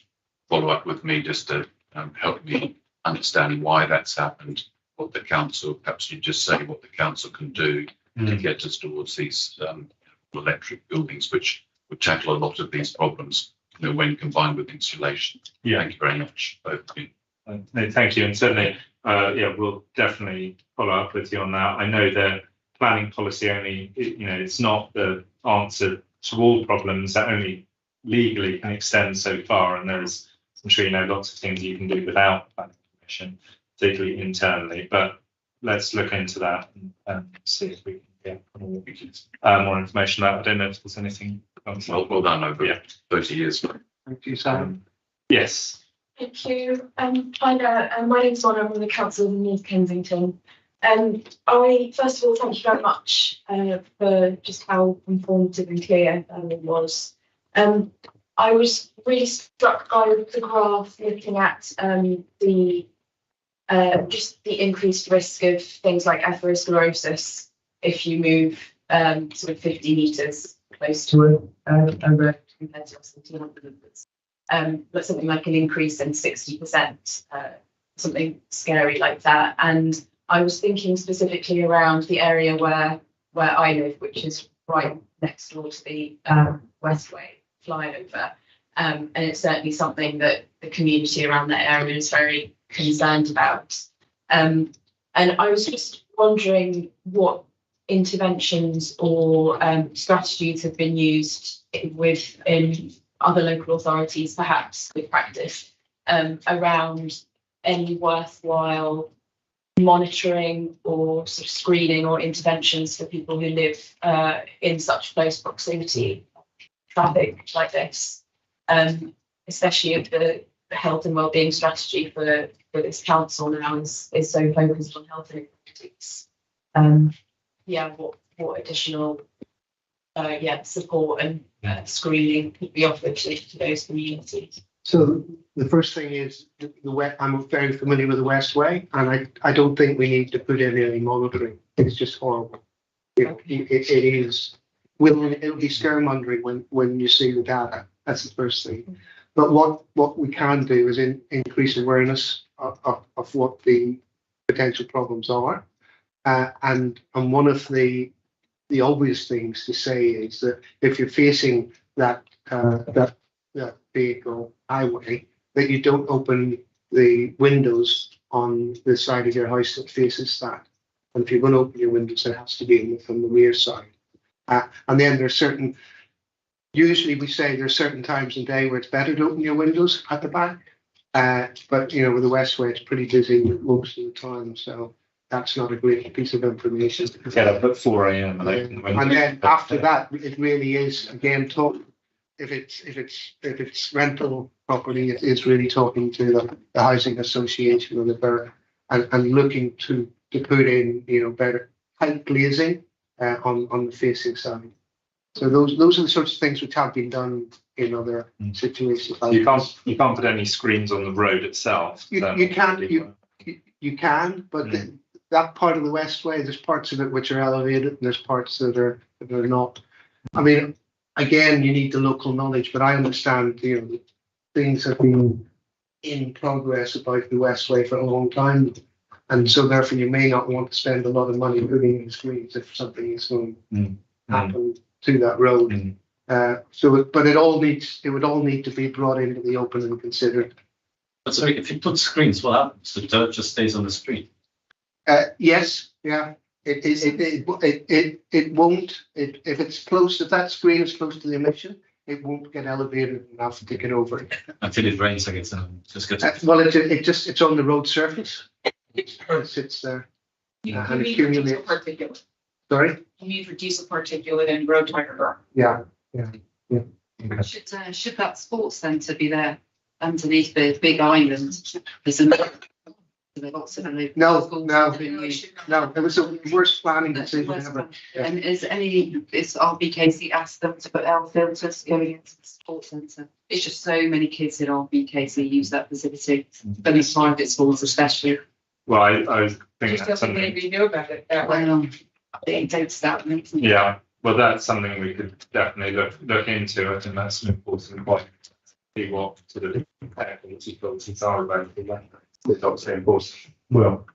follow up with me just to help me understand why that's happened, what the council, perhaps you just say what the council can do to get us towards these electric buildings, which would tackle a lot of these problems, when combined with insulation. Thank you very much, both of you. No, thank you, and certainly, we'll definitely follow up with you on that. I know that planning policy only, it's not the answer to all problems. That only legally can extend so far, and there's, I'm sure you know, lots of things you can do without planning permission, particularly internally. But let's look into that and see if we can get more information on that. I don't know if there's anything else. Well done over 30 years. Thank you, Sam. Yes. Thank you. Hi there. My name's Mona. I'm on the Council of North Kensington. I first of all thank you very much for just how informative and clear it was. I was really struck by the graph looking at the just the increased risk of things like atherosclerosis if you move sort of 50 metres close to a road compared to 200 metres. But something like an increase in 60%, something scary like that. And I was thinking specifically around the area where I live, which is right next door to the Westway flyover. And it's certainly something that the community around that area is very concerned about. And I was just wondering what interventions or strategies have been used in other local authorities, perhaps with practice, around any worthwhile monitoring or sort of screening or interventions for people who live in such close proximity to traffic like this, especially if the health and wellbeing strategy for this council now is so focused on health inequalities. What additional support and screening could be offered to those communities? So the first thing is I'm very familiar with the Westway, and I don't think we need to put in any monitoring. It's just horrible. It is. It'll be scaremongering when you see the data. That's the first thing. But what we can do is increase awareness of what the potential problems are, and one of the obvious things to say is that if you're facing that vehicle highway, that you don't open the windows on the side of your house that faces that. And if you're going to open your windows, it has to be from the rear side. And then usually we say there's certain times in day where it's better to open your windows at the back. But with the Westway, it's pretty busy most of the time. So that's not a great piece of information. Get up at 4 a.m. and then after that, it really is again talk. If it's rental property, it is really talking to the housing association or the borough and looking to put in better height glazing on the facing side. So those are the sorts of things which have been done in other situations. You can't put any screens on the road itself. You can, but that part of the Westway, there's parts of it which are elevated, and there's parts that are not. I mean, again, you need the local knowledge, but I understand things have been in progress about the Westway for a long time, and so therefore you may not want to spend a lot of money putting in screens if something is going to happen to that road. But it would all need to be brought into the open and considered. But so if you put screens, what happens? The dirt just stays on the screen. Yes, yeah. It won't. If it's close, if that screen is close to the emission, it won't get elevated enough to get over it. Until it rains, I guess. Just gets. It's on the road surface. It sits there and accumulates. Particulate. Sorry. You need for diesel particulate and road tire burn. Yeah. Should that sports centre be there underneath the big island? There's lots of No. It was the worst planning decision ever. Yeah. And is RBKC asked them to put L filters going into the sports centre? It's just so many kids in RBKC use that facility, but it's private schools especially. Well, I think Just that's doesn't something. maybe know about it that way. It takes that. Yeah, well, that's something we could definitely look into. I think that's an important point. See what sort of air quality filters are available. It's obviously important. Well,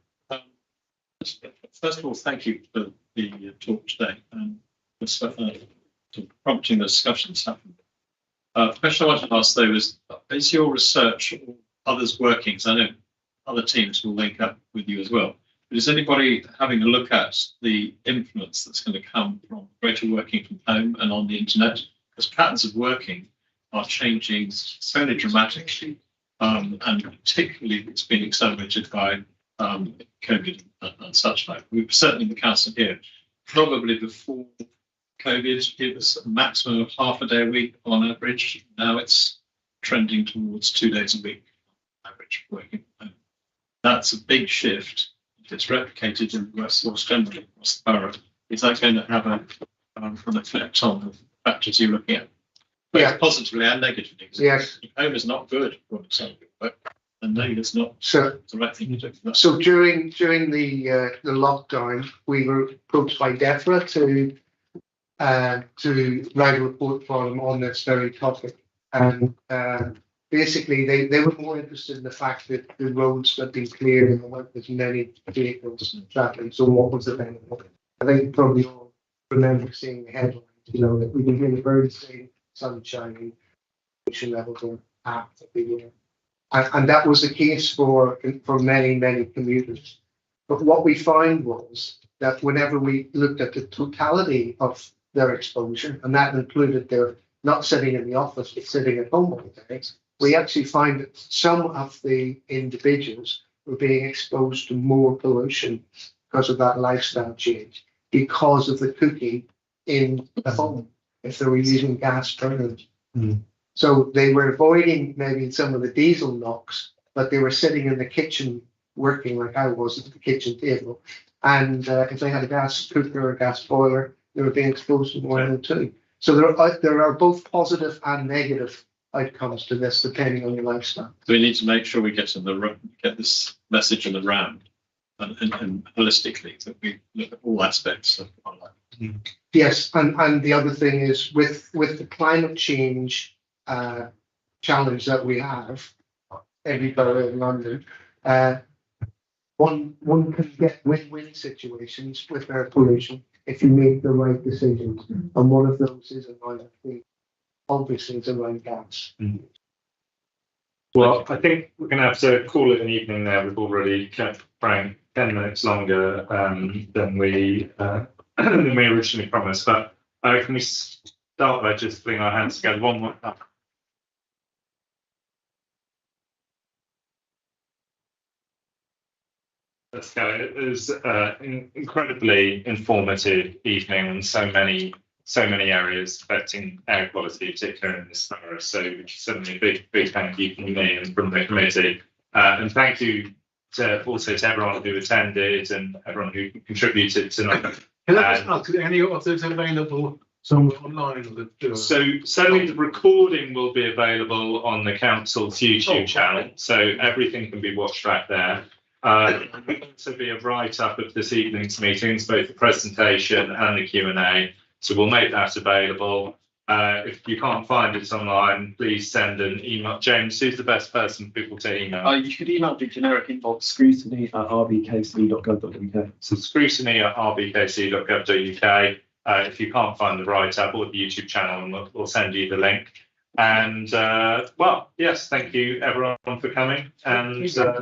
first of all, thank you for the talk today and for prompting the discussions happen. The question I wanted to ask though is your research or others working? Because I know other teams will link up with you as well. But is anybody having a look at the influence that's going to come from greater working from home and on the internet? Because patterns of working are changing fairly dramatically, and particularly it's been accelerated by COVID and such like. We've certainly in the council here, probably before COVID, it was a maximum of half a day a week on average. Now it's trending towards 2 days a week on average working from home. That's a big shift. If it's replicated in the West Wales generally across the borough, is that going to have an effect on the factors you're looking at? Both positively and negatively. Yes. Home is not good for some people. And no, it's not So, the right thing to do. so during the lockdown, we were approached by DEFRA to write a report for them on this very topic. And basically, they were more interested in the fact that the roads had been cleared and there weren't as many vehicles traveling. So what was available? I think you probably all remember seeing the headlines, you know, that we can hear the birds sing, sun shining, pollution levels are at the year. And that was the case for many commuters. But what we found was that whenever we looked at the totality of their exposure, and that included their not sitting in the office but sitting at home all day, we actually find that some of the individuals were being exposed to more pollution because of that lifestyle change, because of the cooking in the home, if they were using gas burners. So they were avoiding maybe some of the diesel NOx, but they were sitting in the kitchen working like I was at the kitchen table. And if they had a gas cooker or a gas boiler, they were being exposed to more NO2. So there are both positive and negative outcomes to this, depending on your lifestyle. So we need to make sure we get this message in the round and holistically, that we look at all aspects of our life. Yes, and the other thing is with the climate change challenge that we have, everybody in London, one can get win-win situations with air pollution if you make the right decisions. And one of those is around, obviously, it's around gas. Well, I think we're going to have to call it an evening there. We've already kept Frank 10 minutes longer than we originally promised. But can we start by just putting our hands together one more time? Let's go. It was an incredibly informative evening on so many areas affecting air quality, particularly in this borough. So certainly a big thank you from me and from the committee. And thank you also to everyone who attended and everyone who contributed tonight. Can I just ask, any of those available somewhere online? So certainly the recording will be available on the council's YouTube channel. So everything can be watched back there. There will also be a write-up of this evening's meetings, both the presentation and the Q&A. So we'll make that available. If you can't find it online, please send an email. James, who's the best person for people to email? You could email the generic inbox scrutiny@rbkc.gov.uk. So scrutiny@rbkc.gov.uk. If you can't find the write-up or the YouTube channel, we'll send you the link. And well, yes, thank you everyone for coming. And yeah,